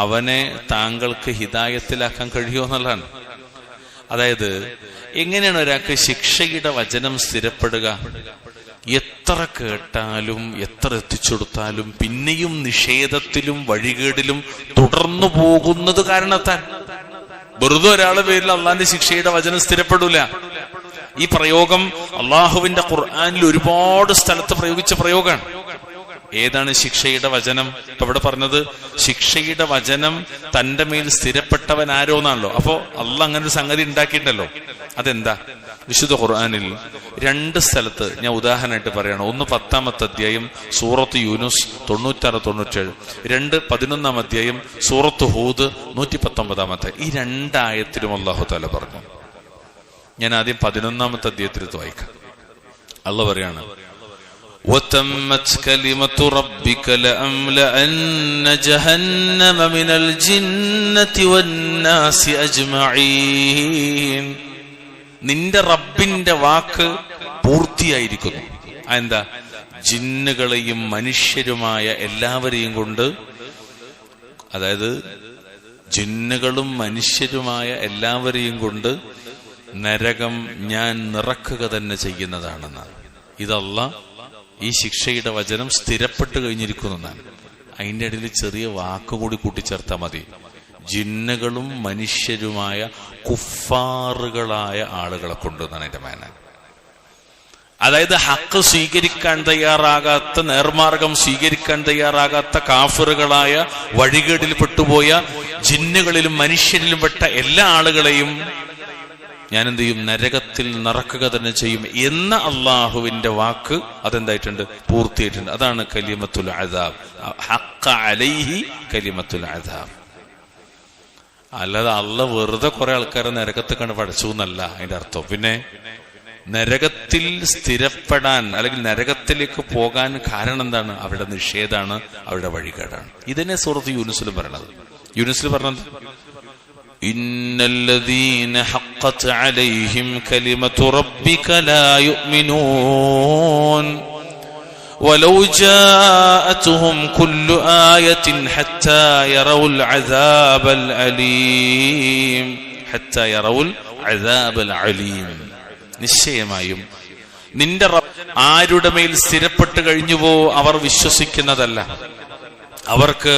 അവനെ താങ്കൾക്ക് ഹിദായത്തിലാക്കാൻ കഴിയുമോ എന്നുള്ളതാണ്. അതായത് എങ്ങനെയാണ് ഒരാൾക്ക് ശിക്ഷയുടെ വചനം സ്ഥിരപ്പെടുക? എത്ര കേട്ടാലും എത്ര എത്തിച്ചു കൊടുത്താലും പിന്നെയും നിഷേധത്തിലും വഴികേടിലും തുടർന്നു പോകുന്നത് കാരണത്താൽ. വെറുതെ ഒരാളുടെ പേരിൽ അള്ളാന്റെ ശിക്ഷയുടെ വചനം സ്ഥിരപ്പെടൂല. ഈ പ്രയോഗം അള്ളാഹുവിന്റെ ഖുർആനിൽ ഒരുപാട് സ്ഥലത്ത് പ്രയോഗിച്ച പ്രയോഗമാണ്. ഏതാണ് ശിക്ഷയുടെ വചനം? ഇപ്പൊ ഇവിടെ പറഞ്ഞത് ശിക്ഷയുടെ വചനം തന്റെ മേൽ സ്ഥിരപ്പെട്ടവൻ ആരോന്നാണല്ലോ. അപ്പോ അള്ളാഹ് അങ്ങനെ ഒരു സംഗതി ഉണ്ടാക്കിയിട്ടല്ലോ. അതെന്താ? വിശുദ്ധ ഖുർആനിൽ 2 സ്ഥലത്ത് ഞാൻ ഉദാഹരണമായിട്ട് പറയണം. ഒന്ന് 10-ാമത്തെ അധ്യായം സൂറത്ത് യൂനുസ് 96-97, 2 11-ാം അധ്യായം സൂറത്ത് ഹൂദ് 119-ാമത്തെ. ഈ 2 ആയത്തിലും അല്ലാഹു തആല പറഞ്ഞു. ഞാൻ ആദ്യം 11-ാമത്തെ അധ്യായത്തിൽ വായിക്കാം. അല്ലാഹു പറയാണ്, وتمت كلمة ربك لأملأن جهنم من الجنة والناس أجمعين. നിന്റെ റബ്ബിന്റെ വാക്ക് പൂർത്തിയായിരിക്കുന്നു. എന്താ? ജിന്നുകളെയും മനുഷ്യരുമായ എല്ലാവരെയും കൊണ്ട് അതായത് ജിന്നുകളും മനുഷ്യരുമായ എല്ലാവരെയും കൊണ്ട് നരകം ഞാൻ നിറക്കുക തന്നെ ചെയ്യുന്നതാണെന്നാണ്. ഇതല്ല ഈ ശിക്ഷയുടെ വചനം സ്ഥിരപ്പെട്ട് കഴിഞ്ഞിരിക്കുന്നതാണ്. അതിൻ്റെ ഇടയിൽ ചെറിയ വാക്കുകൂടി കൂട്ടിച്ചേർത്താൽ മതി. ജിന്നുകളും മനുഷ്യരുമായ കുഫാറുകളായ ആളുകളെ കൊണ്ടുവന്നാണ് എന്റെ മേന. അതായത് ഹക്ക് സ്വീകരിക്കാൻ തയ്യാറാകാത്ത, നേർമാർഗം സ്വീകരിക്കാൻ തയ്യാറാകാത്ത കാഫിറുകളായ, വഴികേടിൽ പെട്ടുപോയ ജിന്നുകളിലും മനുഷ്യരിലും പെട്ട എല്ലാ ആളുകളെയും ഞാൻ എന്ത് ചെയ്യും? നരകത്തിൽ നിറക്കുക തന്നെ ചെയ്യും എന്ന അള്ളാഹുവിന്റെ വാക്ക് അതെന്തായിട്ടുണ്ട്? പൂർത്തിയായിട്ടുണ്ട്. അതാണ് കലിമത്തുൽ അദാബ്. ഹഖ അലൈഹി കലിമത്തുൽ അദാബ്. അല്ലാതെ അള്ള വെറുതെ കുറെ ആൾക്കാരെ നരകത്തിൽ കണ്ട് പഠിച്ചു എന്നല്ല അതിന്റെ അർത്ഥം. പിന്നെ നരകത്തിൽ സ്ഥിരപ്പെടാൻ അല്ലെങ്കിൽ നരകത്തിലേക്ക് പോകാൻ കാരണം എന്താണ്? അവരുടെ നിഷേധാണ്, അവരുടെ വഴികേടാണ്. ഇതിനെ സൂറത്ത് യൂനുസിലും പറയണത്. യൂനുസിൽ പറഞ്ഞത് ഇന്നല്ലദീന ഹഖ്ഖത് അലൈഹിം കലിമതു റബ്ബിക ലാ യുഅ്മിനൂൻ വലൗ ജാഅതുഹും കുല്ലു ആയത്തിൻ ഹത്താ യറൗൽ അദാബൽ അലീം ഹത്താ യറൗൽ അദാബൽ അലീം. നിശ്ചയമായും നിന്റെ റബ്ബ് ആരുടെ മേൽ സ്ഥിരപ്പെട്ട് കഴിഞ്ഞുവോ അവർ വിശ്വസിക്കുന്നതല്ല. അവർക്ക്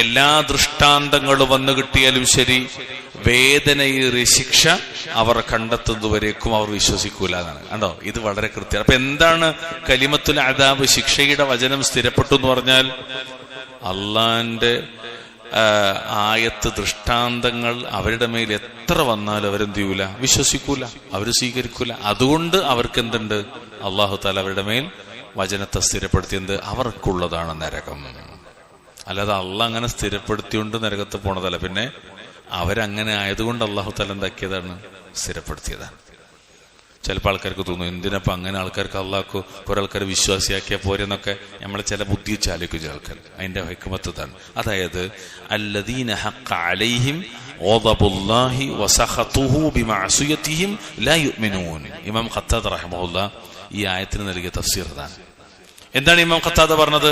എല്ലാ ദൃഷ്ടാന്തങ്ങളും വന്നു കിട്ടിയാലും ശരി, വേദനയേറിയ ശിക്ഷ അവർ കണ്ടെത്തുന്നതുവരേക്കും അവർ വിശ്വസിക്കൂല എന്നാണ്. കണ്ടോ, ഇത് വളരെ കൃത്യമാണ്. അപ്പൊ എന്താണ് കലിമത്തുൽ അദാബ്? ശിക്ഷയുടെ വചനം സ്ഥിരപ്പെട്ടു എന്ന് പറഞ്ഞാൽ അള്ളാന്റെ ആയത്ത്, ദൃഷ്ടാന്തങ്ങൾ അവരുടെ മേൽ എത്ര വന്നാലും അവരെന്ത് ചെയ്യൂല? വിശ്വസിക്കൂല, അവർ സ്വീകരിക്കൂല. അതുകൊണ്ട് അവർക്ക് എന്തുണ്ട്? അള്ളാഹു താല അവരുടെ മേൽ വചനത്തെ സ്ഥിരപ്പെടുത്തിയത് അവർക്കുള്ളതാണ് നരകം. അല്ലാതെ അള്ളാഹ് അങ്ങനെ സ്ഥിരപ്പെടുത്തിയോണ്ട് നരകത്ത് പോണതല്ല. പിന്നെ അവരങ്ങനെ ആയതുകൊണ്ട് അള്ളാഹു താല എന്താക്കിയതാണ്? സ്ഥിരപ്പെടുത്തിയതാണ്. ചിലപ്പോൾ ആൾക്കാർക്ക് തോന്നും, എന്തിനപ്പം അങ്ങനെ ആൾക്കാർക്ക് അള്ളാഹ്ക്ക് കുറെ ആൾക്കാർ വിശ്വാസിയാക്കിയാൽ പോരെന്നൊക്കെ നമ്മൾ ചില ബുദ്ധി വെച്ച് ആലോചിക്കും ആൾക്കാർ. അതിന്റെ ഹിക്മത്ത് ഇതാണ്. അതായത് അല്ലദീന ഹഖ്ഖ അലൈഹിം ഗളബുല്ലാഹി വസഖതുഹു ബിമഅസിയതിഹിം ലാ യുഅ്മിനൂൻ. ഇമാം ഖത്താദ റഹിമഹുല്ലാഹ് ഈ ആയത്തിന് നൽകിയ തഫ്സീർ ഇതാണ്. എന്താണ് ഇമാം ഖത്താദ പറഞ്ഞത്?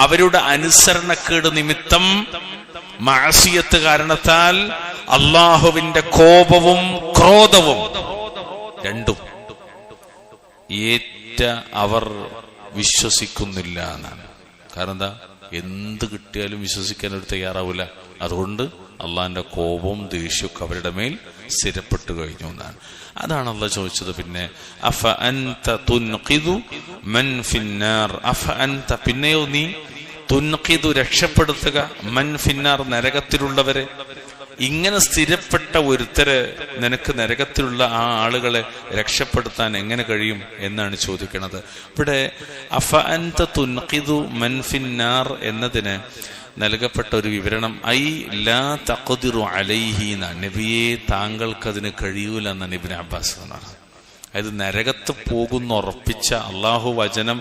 അവരുടെ അനുസരണക്കേട് നിമിത്തം, മഅസിയത്ത് കാരണത്താൽ അള്ളാഹുവിന്റെ കോപവും ക്രോധവും രണ്ടും അവർ വിശ്വസിക്കുന്നില്ല എന്നാണ്. കാരണം എന്താ? എന്ത് കിട്ടിയാലും വിശ്വസിക്കാൻ അവർ തയ്യാറാവില്ല. അതുകൊണ്ട് അള്ളാഹിന്റെ കോപവും ദേഷ്യമൊക്കെ അവരുടെ മേൽ സ്ഥിരപ്പെട്ടു കഴിഞ്ഞു എന്നാണ്. അതാണ് അള്ളാഹ് ചോദിച്ചത്. പിന്നെ അഫ അൻത തുൻഖിദു മൻ ഫിന്നാർ, അഫ അൻത പിന്നെയോ നീ, തുൻഖിദു രക്ഷപ്പെടുത്തുക, മൻ ഫിന്നാർ നരകത്തിലുള്ളവരെ. ഇങ്ങനെ സ്ഥിരപ്പെട്ട ഒരുത്തരെ നിനക്ക് നരകത്തിലുള്ള ആ ആളുകളെ രക്ഷപ്പെടുത്താൻ എങ്ങനെ കഴിയും എന്നാണ് ചോദിക്കുന്നത്. ഇവിടെ അഫ അൻത തുൻഖിദു മൻ ഫിന്നാർ എന്നതിന് നൽകപ്പെട്ട ഒരു വിവരണം ഐ ലാ തഖ്ദിറു അലൈഹി എന്നാണ്. നബിയെ താങ്കൾക്കതിന് കഴിയൂല എന്നാണ് ഇബ്നു അബ്ബാസ് എന്നാണ്. അതായത് നരകത്ത് പോകുന്ന ഉറപ്പിച്ച അള്ളാഹു വചനം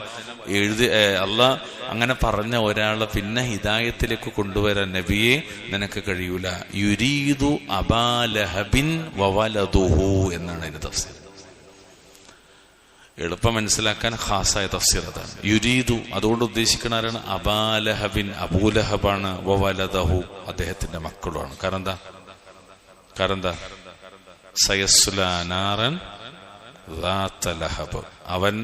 അള്ളാഹ് അങ്ങനെ പറഞ്ഞ ഒരാളെ പിന്നെ ഹിദായത്തിലേക്ക് കൊണ്ടുവരാൻ നബിയെ നിനക്ക് കഴിയൂല. യുരീദു അബാ ലഹബിൻ വവലദുഹു എന്നാണ് അതിന്റെ തഫ്സീർ. എളുപ്പം മനസ്സിലാക്കാൻ ഖാസായ തഫ്സീർ അതാണ്. യുരീദു അതുകൊണ്ട് ഉദ്ദേശിക്കുന്ന ആരാണ്? അബാ ലഹബിൻ, അബൂലഹബാണ്. വവലദഹു അദ്ദേഹത്തിന്റെ മക്കളുമാണ്. കാരണം എന്താ? സയസ്ലാ നാറൻ ദാത ലഹബ്, അവൻ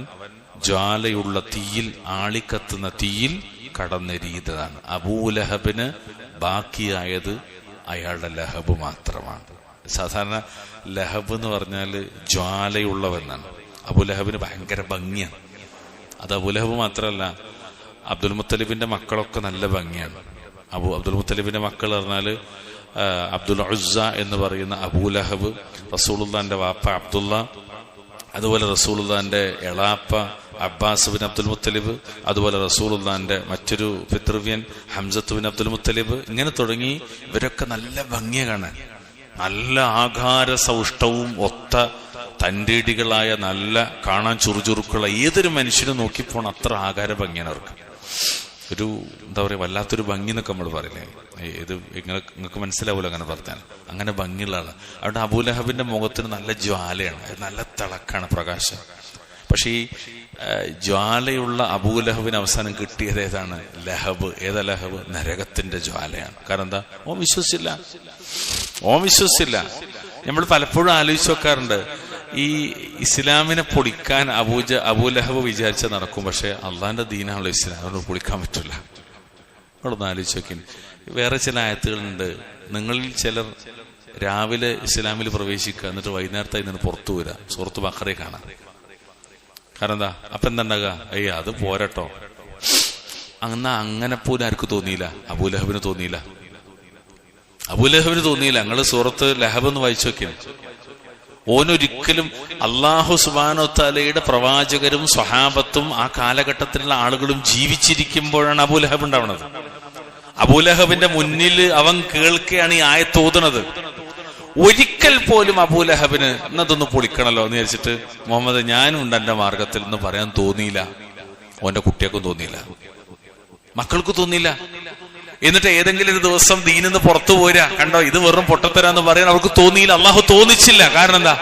ജ്വാലയുള്ള തീയിൽ, ആളിക്കത്തുന്ന തീയിൽ കടന്നെരിയുന്നതാണ്. അബൂലഹബിന് ബാക്കിയായത് അയാളുടെ ലഹബ് മാത്രമാണ്. സാധാരണ ലഹബ് എന്ന് പറഞ്ഞാല് ജ്വാലയുള്ളവനാണ്. അബൂലഹബിന് ഭയങ്കര ഭംഗിയാണ്. അത് അബൂലഹബ് മാത്രമല്ല, അബ്ദുൽ മുത്തലിബിന്റെ മക്കളൊക്കെ നല്ല ഭംഗിയാണ്. അബ്ദുൽ മുത്തലിബിന്റെ മക്കൾ പറഞ്ഞാല് അബ്ദുൽ ഉസ്സ എന്ന് പറയുന്ന അബൂലഹബ്, റസൂലുള്ളാന്റെ വാപ്പ അബ്ദുള്ള, അതുപോലെ റസൂലുള്ളാന്റെ എളാപ്പ അബ്ബാസ് ബിൻ അബ്ദുൽ മുത്തലിബ്, അതുപോലെ റസൂലുള്ളാന്റെ മറ്റൊരു പിതൃവ്യൻ ഹംസത്ത് ബിൻ അബ്ദുൽ മുത്തലിബ്. ഇങ്ങനെ തുടങ്ങി ഇവരൊക്കെ നല്ല ഭംഗിയെ കാണാൻ, നല്ല ആകാര സൗഷ്ടവും ഒത്ത തൻ്റെടികളായ, നല്ല കാണാൻ ചുറുചുറുക്കുള്ള ഏതൊരു മനുഷ്യനും നോക്കിപ്പോണ അത്ര ആകാര ഭംഗിയാണ് അവർക്ക്. ഒരു എന്താ പറയുക, വല്ലാത്തൊരു ഭംഗി എന്നൊക്കെ നമ്മൾ പറയില്ലേ, ഇത് നിങ്ങൾക്ക് മനസ്സിലാവൂല അങ്ങനെ പറഞ്ഞാൽ. അങ്ങനെ ഭംഗിയുള്ള ആള്. അവിടെ അബൂലഹബിന്റെ മുഖത്തിന് നല്ല ജ്വാലയാണ്, നല്ല തിളക്കാണ്, പ്രകാശം. പക്ഷെ ഈ ജ്വാലയുള്ള അബൂലഹബിന് അവസാനം കിട്ടിയത് ഏതാണ്? ലഹബ്. ഏതാ ലഹബ്? നരകത്തിന്റെ ജ്വാലയാണ്. കാരണം എന്താ? ഓൻ വിശ്വസിച്ചില്ല. നമ്മൾ പലപ്പോഴും ആലോചിച്ച് നോക്കാറുണ്ട്, ഈ ഇസ്ലാമിനെ പൊളിക്കാൻ അബൂലഹബ് വിചാരിച്ച നടക്കും. പക്ഷെ അള്ളാന്റെ ദീനാണല്ലോ ഇസ്ലാം, അതുകൊണ്ട് പൊളിക്കാൻ പറ്റില്ല. നമ്മളൊന്ന് ആലോചിച്ച് നോക്കി. വേറെ ചില ആയത്തുകളുണ്ട്, നിങ്ങളിൽ ചിലർ രാവിലെ ഇസ്ലാമിൽ പ്രവേശിക്കുക, എന്നിട്ട് വൈകുന്നേരത്തായി നിന്ന് പുറത്തു വരിക. സൂറത്ത് ബഖറയിൽ കാണാം. കാരണം എന്താ? അപ്പൊ എന്താണ്ടാകുക? അത് പോരട്ടോ. അങ്ങനെ പോലും ആർക്കും തോന്നിയില്ല. അബൂലഹബിന് തോന്നിയില്ല. നിങ്ങൾ സൂറത്ത് ലഹബ് എന്ന് വായിച്ചു നോക്കിയാണ്. ഓനൊരിക്കലും അല്ലാഹു സുബ്ഹാനഹു തആലയുടെ പ്രവാചകരും സ്വഹാബത്തും ആ കാലഘട്ടത്തിലുള്ള ആളുകളും ജീവിച്ചിരിക്കുമ്പോഴാണ് അബൂലഹബ് ഉണ്ടാവുന്നത്. അബൂലഹബിന്റെ മുന്നിൽ അവൻ കേൾക്കുകയാണ് ഈ ആയത്ത് ഓതുന്നത്. ഒരിക്കൽ പോലും അബൂലഹബിന് എന്നതൊന്ന് പൊളിക്കണല്ലോ എന്ന് വിചാരിച്ചിട്ട് മുഹമ്മദ് ഞാനും ഉണ്ട് എന്റെ മാർഗത്തിൽ എന്ന് പറയാൻ തോന്നിയില്ല. ഓന്റെ കുട്ടികൾക്കും തോന്നിയില്ല, മക്കൾക്കും തോന്നിയില്ല. എന്നിട്ട് ഏതെങ്കിലും ഒരു ദിവസം ദീനിന്ന് പുറത്തു പോരാ, കണ്ടോ ഇത് വെറും പൊട്ടത്തരാന്ന് പറയാൻ അവർക്ക് തോന്നിയില്ല. അള്ളാഹു തോന്നിച്ചില്ല. കാരണം എന്താ?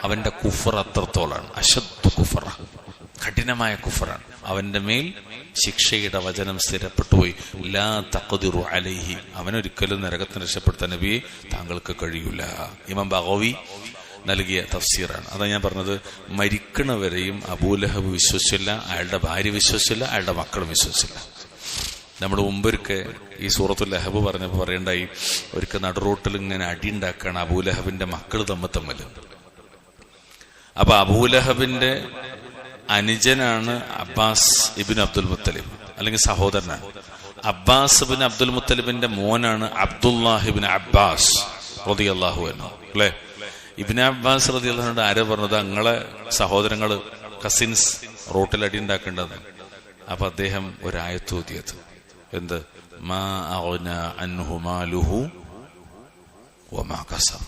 അവന്റെ കുഫർ അത്രത്തോളാണ്. അശദ്ദു കുഫറ, കഠിനമായ കുഫറാണ്. അവന്റെ മേൽ ശിക്ഷയുടെ വചനം സ്ഥിരപ്പെട്ടുപോയി. ലാ തഖ്ദിറു അലൈഹി, അവനൊരിക്കലും നരകത്തിന് രക്ഷപ്പെടുത്താൻ നബിയെ താങ്കൾക്ക് കഴിയൂല. ഇമാം ബഗവി നൽകിയ തഫ്സീറാണ്. അതാ ഞാൻ പറഞ്ഞത്, മരിക്കണവരെയും അബൂലഹബ് വിശ്വസിച്ചില്ല, അയാളുടെ ഭാര്യ വിശ്വസിച്ചില്ല, അയാളുടെ മക്കളും വിശ്വസിച്ചില്ല. നമ്മുടെ മുമ്പൊരിക്കെ ഈ സൂറത്തുൽ ലഹബ് പറഞ്ഞപ്പോൾ പറയണ്ടായി, ഒരിക്കൽ നടുറോട്ടിൽ ഇങ്ങനെ അടി ഉണ്ടാക്കുകയാണ് അബൂലഹബിന്റെ മക്കൾ തമ്മിൽ. അപ്പൊ അബൂലഹബിന്റെ അനുജനാണ് അബ്ബാസ് ഇബ്നു അബ്ദുൽ മുത്തലിബ്, അല്ലെങ്കിൽ സഹോദരനാണ്. അബ്ബാസ് ഇബ്നു അബ്ദുൽ മുത്തലിബിന്റെ മോനാണ് അബ്ദുല്ലാഹ് ഇബ്നു അബ്ബാസ് റളിയല്ലാഹു അൻഹു. അല്ലെ? ഇബ്നു അബ്ബാസ് റളിയല്ലാഹു അൻഹു ആരെ പറഞ്ഞത്? നിങ്ങളെ സഹോദരങ്ങള് കസിൻസ് റോട്ടിൽ അടി ഉണ്ടാക്കേണ്ടത്. അപ്പൊ അദ്ദേഹം ഒരായത്ത് ഓതിയത് എന്ത്? മാ അഗ്ന അൻഹു മാലുഹു വമാ കസബ.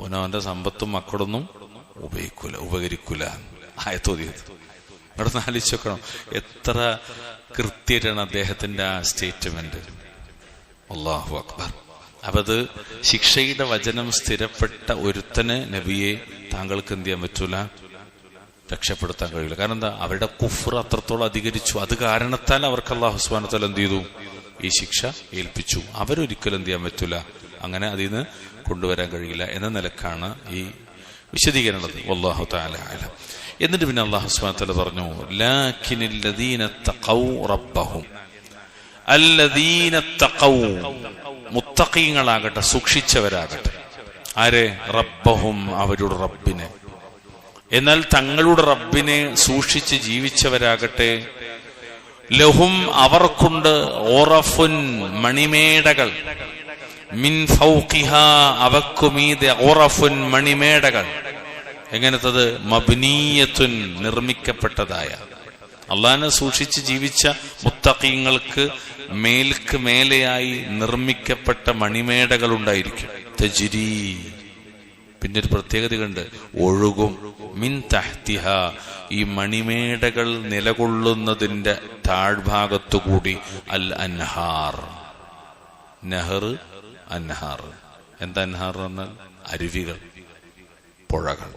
ഓനോന്റെ സമ്പത്തും മക്കളൊന്നും ഉപകരിക്കൂല ആയത്ത് ഓതിയത്. ഇവിടെ ആലോചിച്ച് നോക്കണം, എത്ര കൃത്യമായിട്ടാണ് അദ്ദേഹത്തിന്റെ ആ സ്റ്റേറ്റ്മെന്റ്. അല്ലാഹു അക്ബർ. അപ്പൊ അത് ശിക്ഷയുടെ വചനം സ്ഥിരപ്പെട്ട ഒരുത്തന് നബിയെ താങ്കൾക്ക് എന്ത് ചെയ്യാൻ പറ്റൂല, രക്ഷപ്പെടുത്താൻ കഴിയില്ല. കാരണം എന്താ? അവരുടെ കുഫ്ർ അത്രത്തോളം അധികരിച്ചു. അത് കാരണത്താൽ അവർക്ക് അല്ലാഹു സുബ്ഹാനഹു വതആല എന്ത് ചെയ്തു? ഈ ശിക്ഷ ഏൽപ്പിച്ചു. അവരൊരിക്കലും എന്ത് ചെയ്യാൻ പറ്റൂല, അങ്ങനെ അതിൽ നിന്ന് കൊണ്ടുവരാൻ കഴിയില്ല എന്ന നിലക്കാണ് ഈ വിശദീകരണത്. വല്ലാഹു തആല അഅലം. എന്നിട്ട് പിന്നെ അല്ലാഹു സുബ്ഹാനഹു വതആല പറഞ്ഞു, ലാകിനല്ലദീന തഖൗ റബ്ബഹും, അല്ലദീന തഖൗ, മുത്തഖീങ്ങളാകട്ടെ, സൂക്ഷിച്ചവരാകട്ടെ. ആരെ? റബ്ബഹും, അവരുടെ റബ്ബിനെ. എന്നാൽ തങ്ങളുടെ റബ്ബിനെ സൂക്ഷിച്ച് ജീവിച്ചവരാകട്ടെ, ലഹും, അവർക്കുണ്ട്, ഓറഫുൻ, മണിമേടകൾ, മിൻ ഫൗഖിഹാ, അവക്കുമീതെ, ഓറഫുൻ, മണിമേടകൾ. എങ്ങനത്തത്? മബ്നിയത്തുൻ, നിർമ്മിക്കപ്പെട്ടതായ. അള്ളാഹിനെ സൂക്ഷിച്ച് ജീവിച്ച മുത്തഖീങ്ങൾക്ക് മേൽക്ക് മേലെയായി നിർമ്മിക്കപ്പെട്ട മണിമേടകൾ ഉണ്ടായിരിക്കും. തജ്രി, പിന്നെ ഒരു പ്രത്യേകത കണ്ട്, ഒഴുകും. മിൻ തഹ്തിഹ, ഈ മണിമേടകൾ നിലകൊള്ളുന്നതിന്റെ താഴ്ഭാഗത്തുകൂടി അൽ അൻഹാർ. നെഹർ, അൻഹാർ. എന്താ അൻഹാർ എന്നാൽ? അരുവികൾ, പുഴകൾ.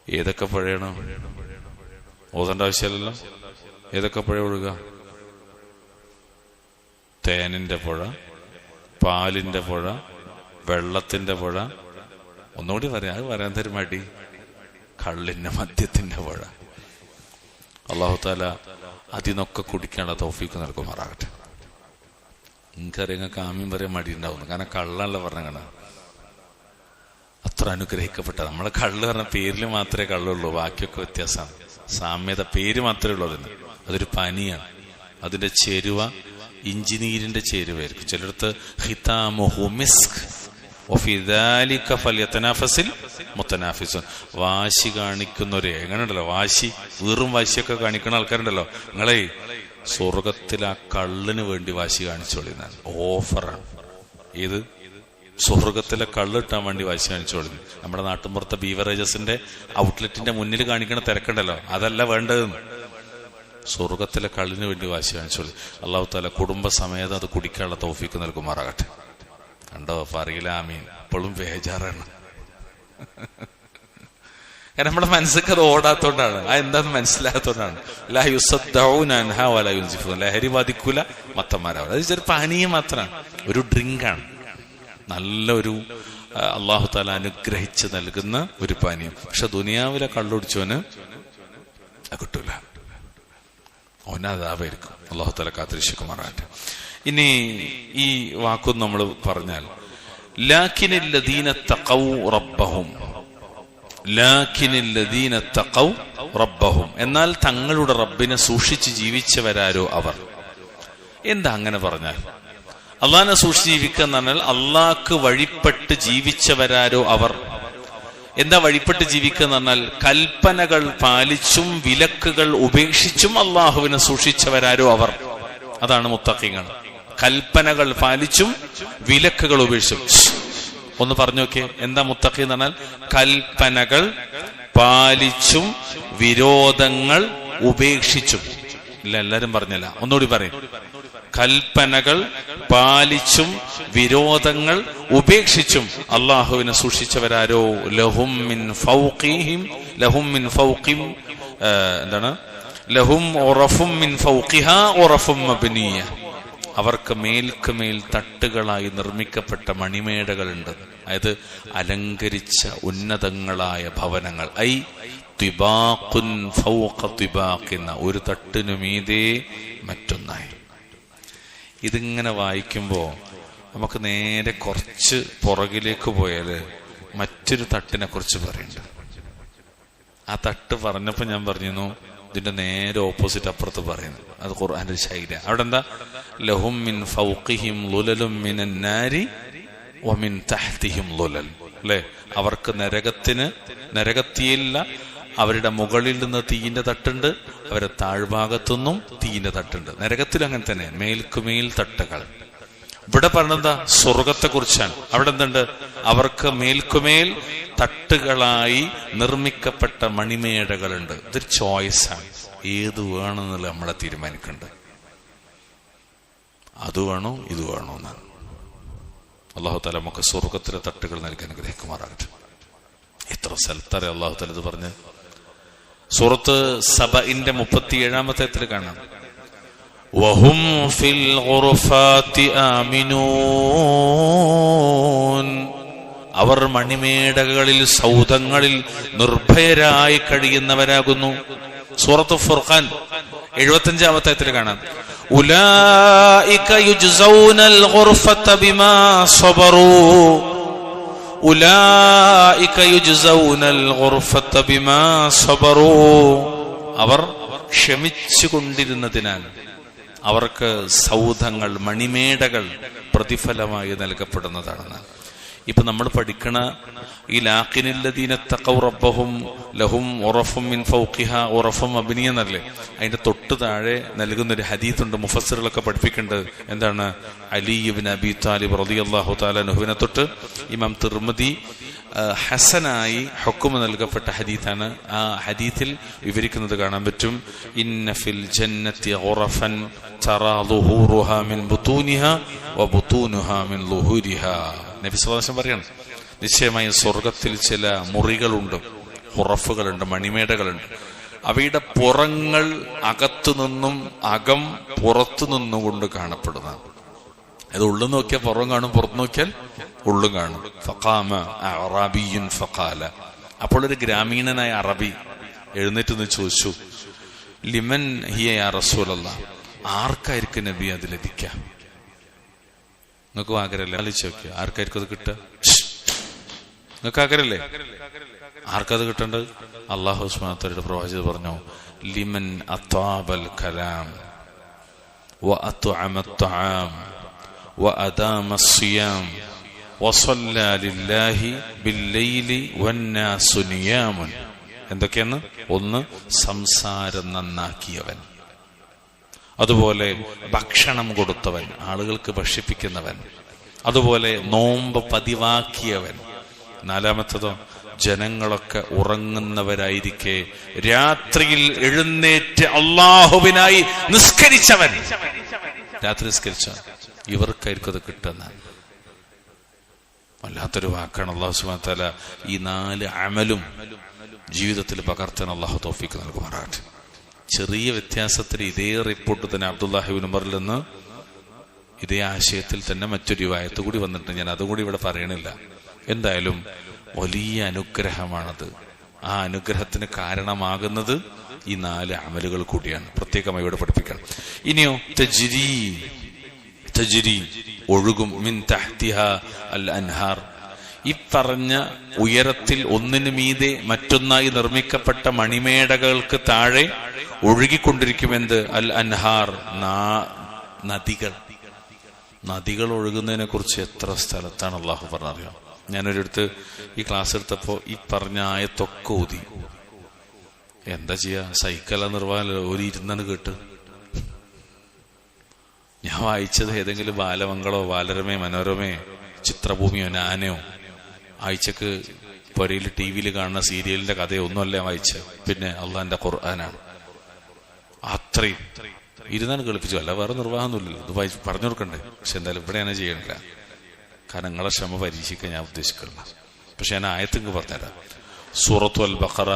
ഏതൊക്കെ പുഴയാണ്? ഓതേണ്ട ആവശ്യമല്ലല്ലോ. ഏതൊക്കെ പുഴ ഒഴുക? തേനിന്റെ പുഴ, പാലിന്റെ പുഴ, വെള്ളത്തിന്റെ പുഴ. ഒന്നുകൂടി പറയാം, അത് പറയാൻ തരും മടി. കള്ളിന്റെ മദ്യത്തിന്റെ പുഴ. അല്ലാഹു തആല അതിനൊക്കെ കുടിക്കാനുള്ള തൗഫീഖ് നൽകുമാറാകട്ടെ. എനിക്കറിയാം ആമീൻ പറയാൻ മടി ഉണ്ടാവുന്നു, കാരണം കള്ളല്ല പറഞ്ഞ അത്ര അനുഗ്രഹിക്കപ്പെട്ട. നമ്മളെ കള്ള് പറഞ്ഞ പേരിൽ മാത്രമേ കള്ളുള്ളൂ, ബാക്കിയൊക്കെ വ്യത്യാസമാണ്. സാമ്യത പേര് മാത്രമേ ഉള്ളൂ. അതൊരു പനിയാണ്. അതിന്റെ ചേരുവ ഇഞ്ചിനീരിന്റെ ചേരുവയായിരിക്കും. ചിലടത്ത് ഖിതാമുഹു മിസ്ക് വഫീ ദാലിക ഫൽയതനാഫസിൽ മുതനാഫിസുൻ. വാശി കാണിക്കുന്നവരെ എങ്ങനെയുണ്ടല്ലോ, വാശി, വീറും വാശിയൊക്കെ കാണിക്കുന്ന ആൾക്കാരുണ്ടല്ലോ. നിങ്ങളെ സ്വർഗത്തിൽ ആ കള്ളിന് വേണ്ടി വാശി കാണിച്ചോളിന്നാണ്. ഓഫറാണ്. ഏത്? സ്വർഗത്തിലെ കള്ളിട്ടാൻ വേണ്ടി വാശി കാണിച്ചോളി. നമ്മുടെ നാട്ടിൻപുറത്തെ ബീവറേജസിന്റെ ഔട്ട്ലെറ്റിന്റെ മുന്നിൽ കാണിക്കുന്ന തിരക്കുണ്ടല്ലോ, അതല്ല വേണ്ടതെന്ന്. സ്വർഗത്തിലെ കള്ളിന് വേണ്ടി വാശി കാണിച്ചോളി. അല്ലാഹു തആല കുടുംബസമേതം അത് കുടിക്കാനുള്ള തൗഫീഖ് നൽകുമാറാകട്ടെ. കണ്ടോ? പറയില്ല ആമീൻ. ഇപ്പോഴും ബേജാറാണ്. കാരണം നമ്മുടെ മനസ്സിലേക്ക് അത് ഓടാത്തോണ്ടാണ്, അത് എന്താന്ന് മനസ്സിലാകാത്തോണ്ടാണ്. ലാ യുസദ്ദഊന അൻഹാ വലാ യുൻസിഫൂൻ. ലഹരി ബാധിക്കൂല, മത്തന്മാരാവില്ല. അത് ചെറിയ പാനീയം മാത്രമാണ്, ഒരു ഡ്രിങ്കാണ്. നല്ലൊരു അള്ളാഹു താല അനുഗ്രഹിച്ച് നൽകുന്ന ഒരു പാനീയം. പക്ഷെ ദുനിയാവിലെ കള്ളുടിച്ചവന് കിട്ടൂല, അവനതാവായിരിക്കും. അള്ളാഹു താല കാത്തിരക്ഷിക്കുമാറാകട്ടെ. ഇനി ഈ വാക്കൊന്ന് നമ്മൾ പറഞ്ഞാൽ, ലാകിനല്ലദീന തഖൗ റബ്ബഹും, ലാകിനല്ലദീന തഖൗ റബ്ബഹും, എന്നാൽ തങ്ങളുടെ റബ്ബിനെ സൂക്ഷിച്ച് ജീവിച്ചവരാരോ അവർ. എന്താ അങ്ങനെ പറഞ്ഞാൽ? അള്ളാഹിനെ സൂക്ഷിച്ച് ജീവിക്കുക എന്ന് പറഞ്ഞാൽ അള്ളാഹ്ക്ക് വഴിപ്പെട്ട് ജീവിച്ചവരാരോ അവർ. എന്താ വഴിപ്പെട്ട് ജീവിക്കുക എന്ന് പറഞ്ഞാൽ കൽപ്പനകൾ പാലിച്ചും വിലക്കുകൾ ഉപേക്ഷിച്ചും അള്ളാഹുവിനെ സൂക്ഷിച്ചവരാരോ അവർ. അതാണ് മുത്തഖീങ്ങൾ. കൽപ്പനകൾ പാലിച്ചും വിലക്കുകൾ ഉപേക്ഷിച്ചും. ഒന്ന് പറഞ്ഞു നോക്കിയേ, എന്താ മുത്തഖി എന്ന് പറഞ്ഞാൽ? കൽപ്പനകൾ പാലിച്ചും വിരോധങ്ങൾ ഉപേക്ഷിച്ചും. ഇല്ല, എല്ലാരും പറഞ്ഞല്ല, ഒന്നുകൂടി പറയും. കൽപ്പനകൾ പാലിച്ചും വിരോധങ്ങൾ ഉപേക്ഷിച്ചും അള്ളാഹുവിനെ സൂക്ഷിച്ചവരാരോ. ലഹും മിൻ ഫൗഖിഹിം, ലഹും മിൻ ഫൗഖിം, എന്താണ്? ലഹും ഉറഫും മിൻ ഫൗഖിഹാ ഉറഫും മബ്നിയ, അവർക്ക് മേൽക്കുമേൽ തട്ടുകളായി നിർമ്മിക്കപ്പെട്ട മണിമേടകളുണ്ട്. അതായത് അലങ്കരിച്ച ഉന്നതങ്ങളായ ഭവനങ്ങൾ. ഐ ത്വിബാഖുൻ ഫൗഖ ത്വിബാഖിന, ഒരു തട്ടിനു മീതെ മറ്റൊന്നായി. ഇതിങ്ങനെ വായിക്കുമ്പോൾ നമുക്ക് നേരെ കുറച്ച് പുറകിലേക്ക് പോയാൽ മറ്റൊരു തട്ടിനെ കുറിച്ച് പറയുന്നുണ്ട്. ആ തട്ട് പറഞ്ഞപ്പോൾ ഞാൻ പറഞ്ഞിരുന്നു ഇതിന്റെ നേരെ ഓപ്പോസിറ്റ് അപ്പുറത്ത് പറയുന്നു. അത് ഖുർആന്റെ ശൈല. അവിടെ എന്താ? ലഹും മിൻ ഫൗഖിഹിം ളുലലും മിനൻ നാരി വമിൻ തഹ്തിഹിം ളുലൽ. അല്ലേ? അവർക്ക് നരകത്തിയില്ല, അവരുടെ മുകളിൽ നിന്ന് തീയിന്റെ തട്ടുണ്ട്, അവരുടെ താഴ്ഭാഗത്തുനിന്നും തീയിന്റെ തട്ടുണ്ട്. നരകത്തിൽ അങ്ങനെ തന്നെ മേൽക്കുമേൽ തട്ടുകൾ. ഇവിടെ പറഞ്ഞെന്താ? സ്വർഗത്തെ കുറിച്ചാണ്. അവിടെ എന്തുണ്ട്? അവർക്ക് മേൽക്കുമേൽ തട്ടുകളായി നിർമ്മിക്കപ്പെട്ട മണിമേടകളുണ്ട്. ഇതൊരു ചോയ്സാണ്. ഏത് വേണമെന്നുള്ള നമ്മളെ തീരുമാനിക്കേണ്ടത്. അത് വേണോ ഇത് വേണോ എന്നാണ്. അള്ളാഹു താല നമുക്ക് സ്വർഗത്തിലെ തട്ടുകൾ നൽകാൻ അനുഗ്രഹിക്കുമാറാകട്ടെ. എത്ര സ്ഥലത്തറിയ അള്ളാഹു താല ഇത് പറഞ്ഞ്. സൂറത്ത് സബഇന്റെ 37 കാണാം. വഹും ഫിൽ ഗുർഫാതി ആമിനൂൻ, അവർ മണിമേടകളിൽ സൗധങ്ങളിൽ നിർഭയരായി കഴിയുന്നവരാകുന്നു. സൂറത്ത് ഫുർഖാൻ 75 കാണാം. ഉലൈക യുജ്സൗനൽ ഗുർഫത ബിമാ സബറൂ, ഉലൈക യുജ്സൗനൽ ഗുർഫത ബിമാ സബറൂ, അവർ ക്ഷമിച്ചു കൊണ്ടിരുന്നതിനാൽ അവർക്ക് സൗധങ്ങൾ, മണിമേടകൾ പ്രതിഫലമായി നൽകപ്പെടുന്നതാണെന്ന്. ഇപ്പൊ നമ്മൾ പഠിക്കണ ഈ ലാഖിനല്ലദീന തഖൗ റബ്ബഹും ലഹും ഉറഫും മിൻ ഫൗഖിഹാ ഉറഫും മബ്നിയ എന്നല്ലേ, അതിന്റെ തൊട്ട് താഴെ നൽകുന്നൊരു ഹദീത്തുണ്ട്. മുഫസ്സിറുകളൊക്കെ പഠിപ്പിക്കേണ്ടത് എന്താണ്? അലി ഇബ്നു അബി താലിബ് റളിയല്ലാഹു തആല അൻഹുവിനെ തൊട്ട് ഇമാം തിർമിദി ഹസനായി ഹുക്മ് നൽകപ്പെട്ട ഹദീത്താണ്. ആ ഹദീത്തിൽ വിവരിക്കുന്നത് കാണാൻ പറ്റും. ഇന്ന ഫിൽ ജന്നത്തി ഗുറഫൻ തറാ ളുഹൂറുഹാ മിൻ ബുതൂനിഹാ വബുതൂനുഹാ മിൻ ളുഹൂരിഹാ. നബി സല്ലല്ലാഹു അലൈഹി വസല്ലം പറയാണ്, നിശ്ചയമായി സ്വർഗത്തിൽ ചില മുറികളുണ്ട്, ഹുറഫുകളുണ്ട്, മണിമേടകളുണ്ട്. അവയുടെ പുറങ്ങൾ അകത്തുനിന്നും അകം പുറത്തു നിന്നും കൊണ്ട് കാണപ്പെടുന്നതാണ്. അത് ഉള്ളു നോക്കിയാൽ പുറം കാണും, പുറത്തു നോക്കിയാൽ ഉള്ളും കാണും. ഫഖാമ അഅറാബിയ്യുൻ ഫഖാല, അപ്പോൾ ഒരു ഗ്രാമീണനായ അറബി എഴുന്നേറ്റ് നിന്ന് ചോദിച്ചു, ലിമൻ ഹിയ യാ റസൂലല്ലാഹ്, ആർക്കായിരിക്കും നബി അത് ലഭിക്കാം? നിങ്ങൾക്ക് ആഗ്രഹമല്ലേ? ആലോചിച്ച് നോക്കിയ ആർക്കായിരിക്കും അത് കിട്ടുക? നിങ്ങൾക്ക് ആഗ്രഹമല്ലേ? ആർക്കത് കിട്ടേണ്ടത്? അല്ലാഹു സുബ്ഹാനഹു വ തആലയുടെ പ്രവാചകൻ പറഞ്ഞു, ലിമൻ അത്വാബൽ കലാം വ അത്അമ അത്ആം വ അദാമ അസ്സിയാം വസല്ല ലില്ലാഹി ബില്ലൈലി വന്നാസു നിയാമുൻ. എന്തൊക്കെയാണ്? ഒന്ന്, സംസാരം നന്നാക്കിയവൻ, അതുപോലെ ഭക്ഷണം കൊടുത്തവൻ, ആളുകൾക്ക് ഭക്ഷിപ്പിക്കുന്നവൻ, അതുപോലെ നോമ്പ് പതിവാക്കിയവൻ. നാലാമത്തതോ, ജനങ്ങളൊക്കെ ഉറങ്ങുന്നവരായിരിക്കെ രാത്രിയിൽ എഴുന്നേറ്റ് അള്ളാഹുവിനായി നിസ്കരിച്ചവൻ. രാത്രി നിസ്കരിച്ചവൻ, ഇവർക്കായിരിക്കും അത് കിട്ടുന്നതാണ്. വല്ലാത്തൊരു വാക്കാണ്. അല്ലാഹു സുബ്ഹാനഹു വ തആല ഈ 4 അമലും ജീവിതത്തിൽ പകർത്താൻ അള്ളാഹു തൗഫീഖ് നൽകുമാറാകട്ടെ. ചെറിയ വ്യത്യാസത്തിൽ ഇതേ റിപ്പോർട്ട് തന്നെ അബ്ദുല്ലാഹി ഇബ്നു ഉമറിൽ നിന്ന് ഇതേ ആശയത്തിൽ തന്നെ മറ്റൊരു റിവായത്ത് കൂടി വന്നിട്ടുണ്ട്. ഞാൻ അതുകൂടി ഇവിടെ പറയണില്ല. എന്തായാലും വലിയ അനുഗ്രഹമാണത്. ആ അനുഗ്രഹത്തിന് കാരണമാകുന്നത് ഈ 4 അമലുകൾ കൂടിയാണ്. പ്രത്യേകമായി ഇവിടെ പഠിപ്പിക്കണം. ഇനിയോ തജ്രി ഒഴുകും മിൻ തഹ്തിഹാ അൽ അൻഹാർ. ഈ പറഞ്ഞ ഉയരത്തിൽ ഒന്നിനു മീതെ മറ്റൊന്നായി നിർമ്മിക്കപ്പെട്ട മണിമേടകൾക്ക് താഴെ ഒഴുകിക്കൊണ്ടിരിക്കുമെന്ത്? അൽ അൻഹാർ, നദികൾ ഒഴുകുന്നതിനെ കുറിച്ച് എത്ര സ്ഥലത്താണ് അള്ളാഹു പറഞ്ഞറിയാം. ഞാനൊരിടത്ത് ഈ ക്ലാസ് എടുത്തപ്പോ ഈ പറഞ്ഞ ആയത്തൊക്കെ ഓതി. എന്താ ചെയ്യാ, സൈക്കല നിർവാഹമല്ലോ, ഒരു ഇരുന്നാണ് കേട്ട്. ഞാൻ വായിച്ചത് ഏതെങ്കിലും ബാലമംഗളോ ബാലരമേ മനോരമേ ചിത്രഭൂമിയോ നാനയോ ആഴ്ചക്ക് പുരയിൽ TV കാണുന്ന സീരിയലിന്റെ കഥയോ ഒന്നുമല്ല വായിച്ചത്. പിന്നെ അള്ളാന്റെ ഖുർആനാണ്. അത്രയും ഇരുന്നാണ് കേൾപ്പിച്ചു. അല്ല വേറെ നിർവാഹമൊന്നുമില്ലല്ലോ. ഇത് പറഞ്ഞു കൊടുക്കണ്ടേ. പക്ഷെ എന്തായാലും ഇവിടെ ഞാൻ ചെയ്യണില്ല. കാരണം നിങ്ങളെ ക്ഷമ പരീക്ഷിക്കാൻ ഞാൻ ഉദ്ദേശിക്കില്ല. പക്ഷെ ഞാൻ ആയത്തിങ്ങ് പറഞ്ഞുതരാം. സൂറത്തു അൽ ബഖറ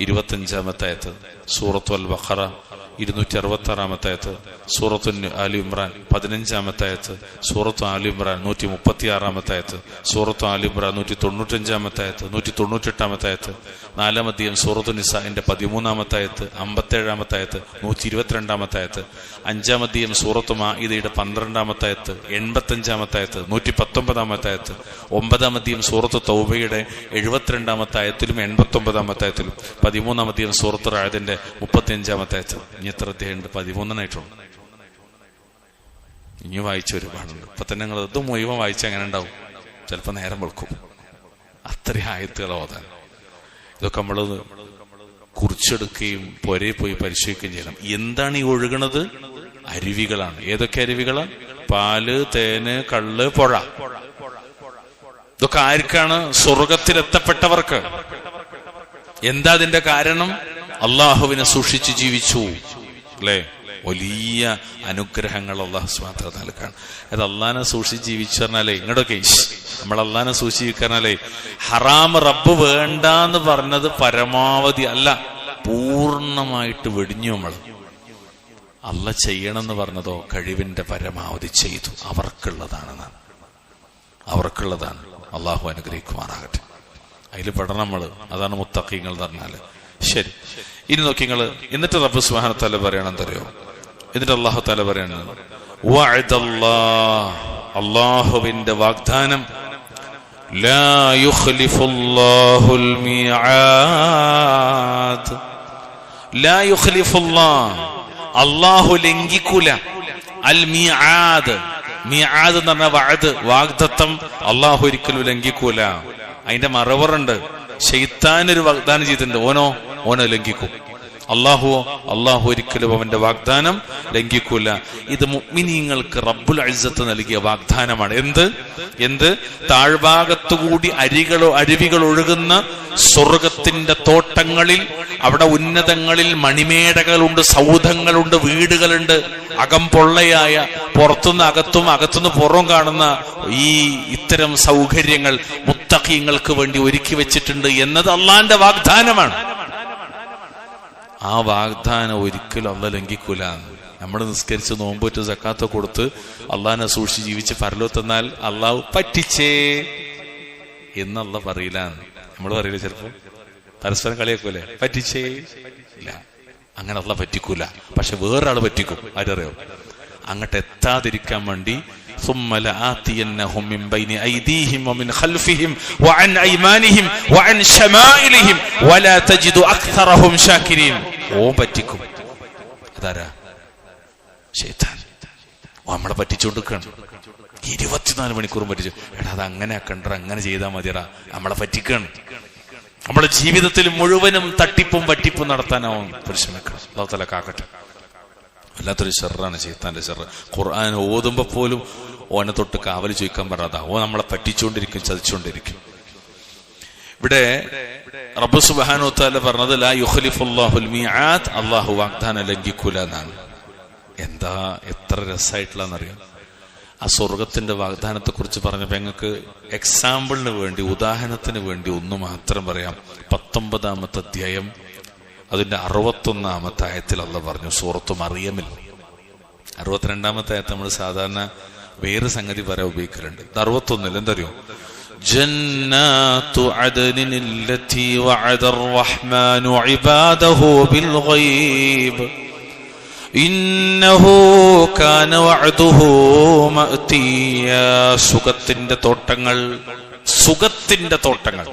25-ാമത്തെ ആയത്ത്, സൂറത്തു അൽ ബഖറ 266-ാമത്തെ ആയത്ത്, സൂറത്തു ആലി ഇമ്രാൻ 15-ാമത്തെ ആയത്ത്, സൂറത്തു ആലി ഇമ്രാൻ 136-ാമത്തെ ആയത്ത്, സൂറത്തു ആലി ഇമ്രാൻ 195-ാമത്തെ ആയത്ത്, 198-ാമത്തെ ആയത്ത്, 4-ാം അധ്യായം സൂറത്തു നിസാഇന്റെ 13-ാമത്തെ ആയത്ത്, 57-ാമത്തെ ആയത്ത്, 122-ാമത്തെ ആയത്ത്, 5-ാം അധ്യായം സൂറത്തു മാഇദയുടെ 12-ാമത്തെ ആയത്ത്, 85-ാമത്തെ ആയത്ത്, 119-ാമത്തെ ആയത്ത്, 9-ാം അധ്യായം സൂറത്തു തൗബയുടെ 72-ാമത്തെ ആയത്തിലും 89-ാമത്തെ ആയത്തിലും, 13-ാം അധ്യായം സൂറത്തു റഅദിന്റെ 35-ാമത്തെ ആയത്ത്. ഇനി എത്ര അധ്യായമുണ്ട്? 13 ഇനി വായിച്ച ഒരുപാടുണ്ട്. ഇപ്പൊ തന്നെ നിങ്ങൾ ഇത് മുഴുവൻ വായിച്ച എങ്ങനെ ഉണ്ടാവും? ചിലപ്പോ നേരം വെളുക്കും. അത്രയും ആയത്തുകൾ ഓതാൻ. ഇതൊക്കെ നമ്മൾ കുറിച്ചെടുക്കുകയും പുരയിൽ പോയി പരിശോധിക്കുകയും ചെയ്യണം. എന്താണ് ഈ ഒഴുകണത്? അരുവികളാണ്. ഏതൊക്കെ അരുവികളാണ്? പാല്, തേന്, കള്ള്, പുഴ. ഇതൊക്കെ ആർക്കാണ്? സ്വർഗത്തിലെത്തപ്പെട്ടവർക്ക്. എന്താ അതിന്റെ കാരണം? അള്ളാഹുവിനെ സൂക്ഷിച്ച് ജീവിച്ചു അല്ലേ? വലിയ അനുഗ്രഹങ്ങൾ അള്ളാഹു സുബ്ഹാനഹു വ തആല നൽകാണ്. അത് അള്ളാഹിനെ സൂക്ഷിച്ച് ജീവിച്ചു പറഞ്ഞാലേ ഇങ്ങോട്ടൊക്കെ നമ്മൾ അള്ളാഹിനെ സൂക്ഷിച്ച് ജീവിക്കാനാലേ ഹറാം റബ്ബ് വേണ്ടാന്ന് പറഞ്ഞത് പരമാവധി അല്ല, പൂർണ്ണമായിട്ട് വെടിഞ്ഞു. നമ്മൾ അള്ള ചെയ്യണമെന്ന് പറഞ്ഞതോ കഴിവിന്റെ പരമാവധി ചെയ്തു. അവർക്കുള്ളതാണ്. അള്ളാഹു അനുഗ്രഹിക്കുമാറാകട്ടെ. അതിൽ പെടണം നമ്മള്. അതാണ് മുത്തഖീങ്ങൾ എന്ന് പറഞ്ഞാല്. ശരി, ഇനി നോക്കിങ്ങള്. എന്നിട്ട് റബ്ബ് സുബ്ഹാനഹു വ തആല പറയണെന്തറിയോ? എന്നിട്ട് അല്ലാഹു തആല പറയണത് വഅദല്ലാഹ്, അല്ലാഹുവിന്റെ വാഗ്ദാനം, ലാ യുഖ്ലിഫുല്ലാഹുൽ മീആദ്. ലാ യുഖ്ലിഫുല്ലാഹ്, അല്ലാഹു ലംഘിക്കൂല. അൽ മീആദ്, മീആദ് എന്ന് പറഞ്ഞ വഅദ്, വാഗ്ദത്തം അല്ലാഹു ഒരിക്കലും ലംഘിക്കൂല. അതിന്റെ മറുപറുണ്ട്. ശൈത്താൻ ഒരു വാഗ്ദാനം ചെയ്തിട്ടുണ്ട്, ഓനോ ലംഘിക്കും. അള്ളാഹു ഒരിക്കലും അവന്റെ വാഗ്ദാനം ലംഘിക്കൂല. ഇത് മുഅ്മിനീങ്ങൾക്ക് റബ്ബുൽ ഇസ്സത്ത് നൽകിയ വാഗ്ദാനമാണ്. എന്ത്? താഴ്ഭാഗത്തുകൂടി അരുവികൾ ഒഴുകുന്ന സ്വർഗത്തിന്റെ തോട്ടങ്ങളിൽ, അവിടെ ഉന്നതങ്ങളിൽ മണിമേടകളുണ്ട്, സൗധങ്ങളുണ്ട്, വീടുകളുണ്ട്. അകം പൊള്ളയായ, പുറത്തുനിന്ന് അകത്തും അകത്തുനിന്ന് പുറം കാണുന്ന ഈ ഇത്തരം സൗകര്യങ്ങൾ മുത്തഖീങ്ങൾക്ക് വേണ്ടി ഒരുക്കി വെച്ചിട്ടുണ്ട് എന്നത് അള്ളാന്റെ വാഗ്ദാനമാണ്. ആ വാഗ്ദാനം ഒരിക്കലും അള്ളാഹ് ലംഘിക്കൂല. നമ്മൾ നിസ്കരിച്ച് നോമ്പുറ്റ് സക്കാത്ത് കൊടുത്ത് അള്ളാഹിനെ സൂക്ഷിച്ച് ജീവിച്ച് പരലോകത്തെന്നാൽ അള്ളാഹു പറ്റിച്ചേ എന്ന് അള്ളാഹ് പറയില്ല. നമ്മൾ പറയില്ല, ചിലപ്പോ പരസ്പരം കളിയാക്കൂലേ, പറ്റിച്ചേ ഇല്ല. അങ്ങനെ അള്ളാഹ് പറ്റിക്കൂല. പക്ഷെ വേറൊരാൾ പറ്റിക്കും. ആരറിയോ? അങ്ങോട്ട് എത്താതിരിക്കാൻ വേണ്ടി ثم لآتينهم من بين أيديهم ومن خلفهم وعن أيمانهم وعن شمائلهم ولا تجد أكثرهم شاكرين. പറ്റിക്കും. അതാരാ? ശൈത്താൻ. നമ്മളെ പറ്റിച്ചുകൊണ്ടിരിക്കണം. 24 മണിക്കൂറും പറ്റിച്ചു. എടാ അത് അങ്ങനെ ആക്കണ്ട, അങ്ങനെ ചെയ്താൽ മതിയടാ. നമ്മളെ പറ്റിക്കണം. നമ്മുടെ ജീവിതത്തിൽ മുഴുവനും തട്ടിപ്പും വട്ടിപ്പും നടത്താനാവും പരിശ്രമിക്കണം. അല്ലാഹു തആല കാക്കട്ടെ. വല്ലാത്തൊരു ഷർറാണ് ശൈത്താന്റെ ഷർറ്. ഖുർആൻ ഓതുമ്പോ പോലും ഓനെ തൊട്ട് കാവൽ ചോദിക്കാൻ പറയാതാ. ഓ നമ്മളെ പറ്റിച്ചുകൊണ്ടിരിക്കും, ചതിച്ചുകൊണ്ടിരിക്കും. ഇവിടെ റബ്ബ് സുബ്ഹാനഹു വ തആല പറഞ്ഞത് ലാ യുഖ്ലിഫുല്ലാഹുൽ മീആദ്, അല്ലാഹു വാഗ്ദാനം ലംഘിക്കൂല എന്നാണ്. എത്ര രസമായിട്ടുള്ളതെന്നറിയാം. ആ സ്വർഗത്തിന്റെ വാഗ്ദാനത്തെ കുറിച്ച് പറഞ്ഞപ്പോ ഞങ്ങൾക്ക് എക്സാമ്പിളിന് വേണ്ടി, ഉദാഹരണത്തിന് വേണ്ടി ഒന്ന് മാത്രം പറയാം. 19-ാമത്തെ അധ്യായം അതിന്റെ 61-ാമത്തെ ആയത്തിൽ അല്ലാഹു പറഞ്ഞു, സൂറത്തു മറിയമിൽ. 62-ാമത്തെ ആയത്ത് നമ്മൾ സാധാരണ വേറെ സംഗതി പറയാൻ ഉപയോഗിക്കലുണ്ട്. 61-ൽ എന്തറിയോ? ജന്നാത്തു അദ്നില്ലതി വഅദർ റഹ്മാനു ഇബാദഹു ബിൽ ഗൈബ് ഇന്നഹു കാന വഅദുഹു മഅതിയ. സുഖത്തിന്റെ തോട്ടങ്ങൾ, സുഖത്തിന്റെ തോട്ടങ്ങൾ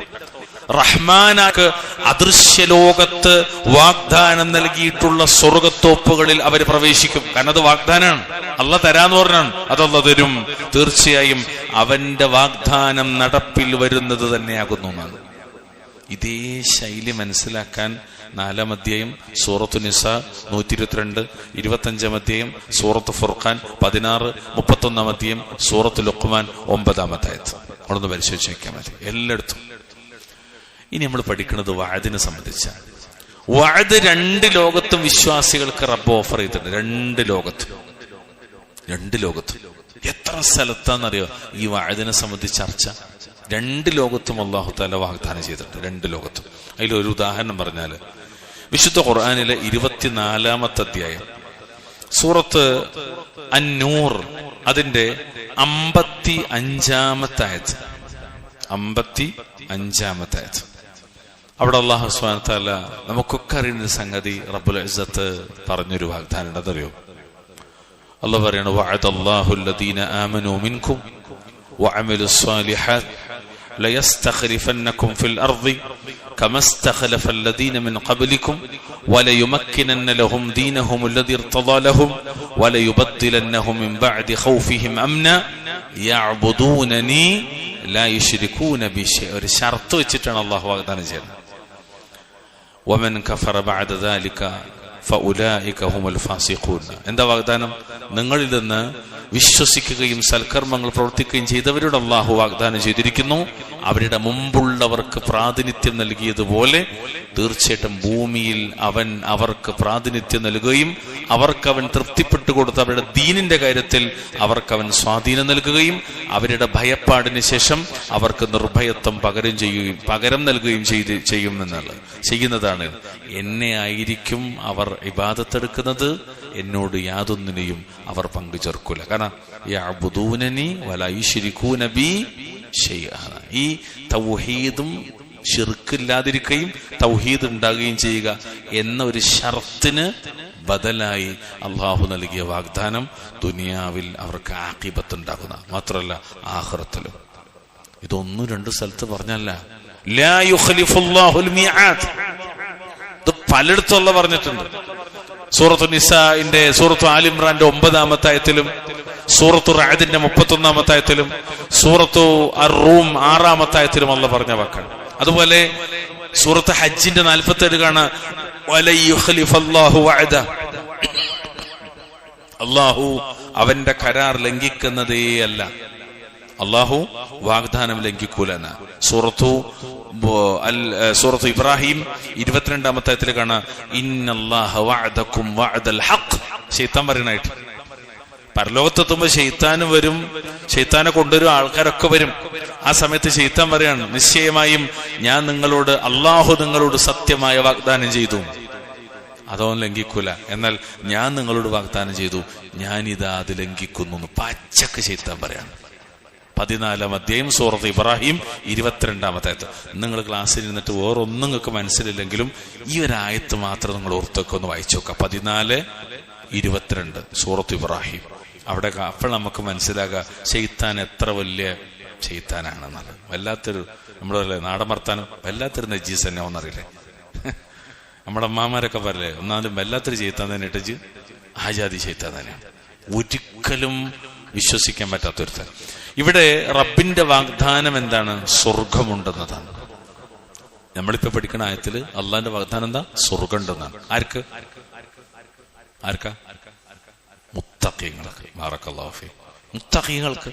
റഹ്മാനാക്ക് അദൃശ്യലോകത്ത് വാഗ്ദാനം നൽകിയിട്ടുള്ള സ്വർഗത്തോപ്പുകളിൽ അവർ പ്രവേശിക്കും. കാരണം അത് വാഗ്ദാനമാണ്, അല്ലാഹ് തരാന്ന് പറഞ്ഞാണ്, അതല്ലാഹ് തരും. തീർച്ചയായും അവന്റെ വാഗ്ദാനം നടപ്പിൽ വരുന്നത് തന്നെയാകുന്നു എന്നാണ്. ഇതേ ശൈലി മനസ്സിലാക്കാൻ 4-ാം അധ്യായം സൂറത്തു നിസാ 122, 25-ാം അധ്യായം സൂറത്ത് ഫുർഖാൻ 16, 31-ാം അധ്യായം സൂറത്ത് ലുഖ്മാൻ 9-ാമത്തെ ആയത്ത് അവിടുന്ന് പരിശോധിച്ച് വെക്കാൻ മതി എല്ലായിടത്തും. ഇനി നമ്മൾ പഠിക്കുന്നത് വഅദിനെ സംബന്ധിച്ചാണ്. വഅദ് 2 ലോകത്തും വിശ്വാസികൾക്ക് റബ്ബ് ഓഫർ ചെയ്തിട്ടുണ്ട്. 2 ലോകത്തും എത്ര സ്ഥലത്താണെന്നറിയോ ഈ വഅദിനെ സംബന്ധിച്ച് ചർച്ച? 2 ലോകത്തും അല്ലാഹു തആല വാഗ്ദാനം ചെയ്തിട്ടുണ്ട്. 2 ലോകത്തും. അതിലൊരു ഉദാഹരണം പറഞ്ഞാൽ വിശുദ്ധ ഖുർആനിലെ 24-ാമത്തെ അധ്യായം സൂറത്ത് അന്നൂർ അതിന്റെ 55-ാമത്തെ ആയത്ത്, 55-ാമത്തെ ആയത്ത്. അവിടെ അല്ലാഹു സുബ്ഹാനഹു വ തആല നമുക്കൊക്കെ അറിയുന്ന സംഗതി റബ്ബുൽ ഇസ്സത്ത് പറഞ്ഞൊരു വാഗ്ദാനം അതറിയോ? അല്ലാഹു പറയാണ്, വഅദല്ലാഹു അല്ലദീന ആമനൂ മിൻകും വഅമിലുസ് സ്വാലിഹാത്ത് ലയസ്തഖ്ലിഫന്നകും ഫിൽ അർളി കമസ്തഖലഫ അല്ലദീന മിൻ ഖബ്ലികും വലയുമക്കിനന്ന ലഹും ദീനഹും അല്ലദീ ഇർതദാ ലഹും വലയുബദ്ദിലന്നഹും മിൻ ബഅദി ഖൗഫിഹിം അംനാ യഅ്ബുദൂനനി ലാ യുശ്രികൂന ബി ശൈഅ. ഒരു ഷർത്ത് വെച്ചിട്ടാണ് അല്ലാഹു വാഗ്ദാനം ചെയ്യുന്നത്. വമൻ കഫറ ബഅദ ദാലിക ഫഉലൈക ഹുമുൽ ഫാസിഖൂൻ. എന്താ വാഗ്ദാനം? നിങ്ങളിൽ നിന്ന് വിശ്വസിക്കുകയും സൽക്കർമ്മങ്ങൾ പ്രവർത്തിക്കുകയും ചെയ്തവരോട് അല്ലാഹു വാഗ്ദാനം ചെയ്തിരിക്കുന്നു, അവരുടെ മുമ്പുള്ളവർക്ക് പ്രാതിനിധ്യം നൽകിയതുപോലെ തീർച്ചയായിട്ടും ഭൂമിയിൽ അവൻ അവർക്ക് പ്രാതിനിധ്യം നൽകുകയും അവർക്കവൻ തൃപ്തിപ്പെട്ടു കൊടുത്ത അവരുടെ ദീനിന്റെ കാര്യത്തിൽ അവർക്കവൻ സ്വാധീനം നൽകുകയും അവരുടെ ഭയപ്പാടിന് ശേഷം അവർക്ക് നിർഭയത്വം പകരം നൽകുകയും ചെയ്യുന്നതാണ്. എന്നെ ആയിരിക്കും അവർ ഇബാദത്തെടുക്കുന്നത്, എന്നോട് യാതൊന്നിനെയും അവർ പങ്കു ചേർക്കൂല. കാരണം യഅ്ബുദൂനനി വലാ യുശ്രികൂന ബി ശൈഅ. ഈ തൗഹീദും ശിർക്കില്ലാതിരിക്കുകയും തൗഹീദ് ഉണ്ടാകുകയും ചെയ്യുക എന്ന ഒരു ഷർത്തിന് ബദലായി അള്ളാഹു നൽകിയ വാഗ്ദാനം ദുനിയാവിൽ അവർക്ക് ആഖിബത്ത് ഉണ്ടാകുന്ന, മാത്രമല്ല ആഖിറത്തിലും. ഇതൊന്നും 2 സ്ഥലത്ത് പറഞ്ഞല്ല. ലാ യുഖ്ലിഫുല്ലാഹുൽ മിആദ്. ഇത് പലയിടത്തുള്ള പറഞ്ഞിട്ടുണ്ട്. സൂറത്തു നിസാഇന്റെ, സൂറത്തു ആൽ ഇംറാന്റെ 9-ാമത്തെ ആയത്തിലും സൂറത്തു റഅദിന്റെ 31-ാമത്തെ ആയത്തിലും സൂറത്തു അർ-റൂം 6-ാമത്തെ ആയത്തിലും അല്ലാഹു പറഞ്ഞ വാക്കാണ്. അതുപോലെ സൂറത്ത് ഹജ്ജിന്റെ 47 കാണാ വല യുഖ്ലിഫല്ലാഹു വഅദ. അല്ലാഹു അവന്റെ കരാർ ലംഘിക്കുന്നതേ അല്ല. അല്ലാഹു വാഗ്ദാനം ലംഘിക്കൂലെന്ന സൂറത്തു ഇബ്രാഹിം 22-ാമത്തെ ആയത്തിൽ കാണാ ഇന്നല്ലാഹ വഅദകും വഅദൽ ഹഖ്. ശൈത്താൻ പറയണായിട്ട് പരലോകത്തെത്തുമ്പോ ശൈത്താനും വരും, ശൈത്താനെ കൊണ്ടുവരും, ആൾക്കാരൊക്കെ വരും. ആ സമയത്ത് ശൈത്താൻ പറയാണ്, നിശ്ചയമായും അല്ലാഹു നിങ്ങളോട് സത്യമായ വാഗ്ദാനം ചെയ്തു, അതൊന്നും ലംഘിക്കൂല. എന്നാൽ ഞാൻ നിങ്ങളോട് വാഗ്ദാനം ചെയ്തു, ഞാനിതാ അത് ലംഘിക്കുന്നു. പച്ചക്ക് ശൈത്താൻ പറയാണ്. 14-ാം അധ്യായം സൂറത്ത് ഇബ്രാഹിം 22-ാമത്തെ ആയത്ത്. നിങ്ങൾ ക്ലാസ്സിൽ ഇരുന്നിട്ട് വേറൊന്നും നിങ്ങൾക്ക് മനസ്സിലില്ലെങ്കിലും ഈ ഒരു ആയത്ത് മാത്രം നിങ്ങൾ ഓർത്തൊക്കെ ഒന്ന് വായിച്ചു നോക്കാം. 14:22 സൂറത്ത് ഇബ്രാഹിം. അവിടെ അപ്പോൾ നമുക്ക് മനസ്സിലാകുക ശൈത്താൻ എത്ര വലിയ ശൈത്താനാണെന്നത്. വല്ലാത്തൊരു നമ്മുടെ നാടൻ വർത്താനം, വല്ലാത്തൊരു നജീസ് തന്നെ ഒന്നറിയില്ലേ. നമ്മുടെ അമ്മാമാരൊക്കെ പറയല്ലേ, ഒന്നാമതും വല്ലാത്തൊരു ശൈത്താൻ തന്നെ ഇട്ടച്ച് ആജാതി ശൈത്താൻ തന്നെയാണ്. ഒരിക്കലും വിശ്വസിക്കാൻ പറ്റാത്തൊരുത്തൻ. ഇവിടെ റബ്ബിന്റെ വാഗ്ദാനം എന്താണ്? സ്വർഗമുണ്ടെന്നതാണ്. നമ്മളിപ്പോ പഠിക്കുന്ന ആയത്തില് അള്ളാന്റെ വാഗ്ദാനം എന്താ? സ്വർഗം ഉണ്ടെന്നാണ്. ആർക്ക്? മുത്തഖീങ്ങൾക്ക്. ബാറക്കല്ലാഹു ഫീ. മുത്തഖീങ്ങൾക്ക്.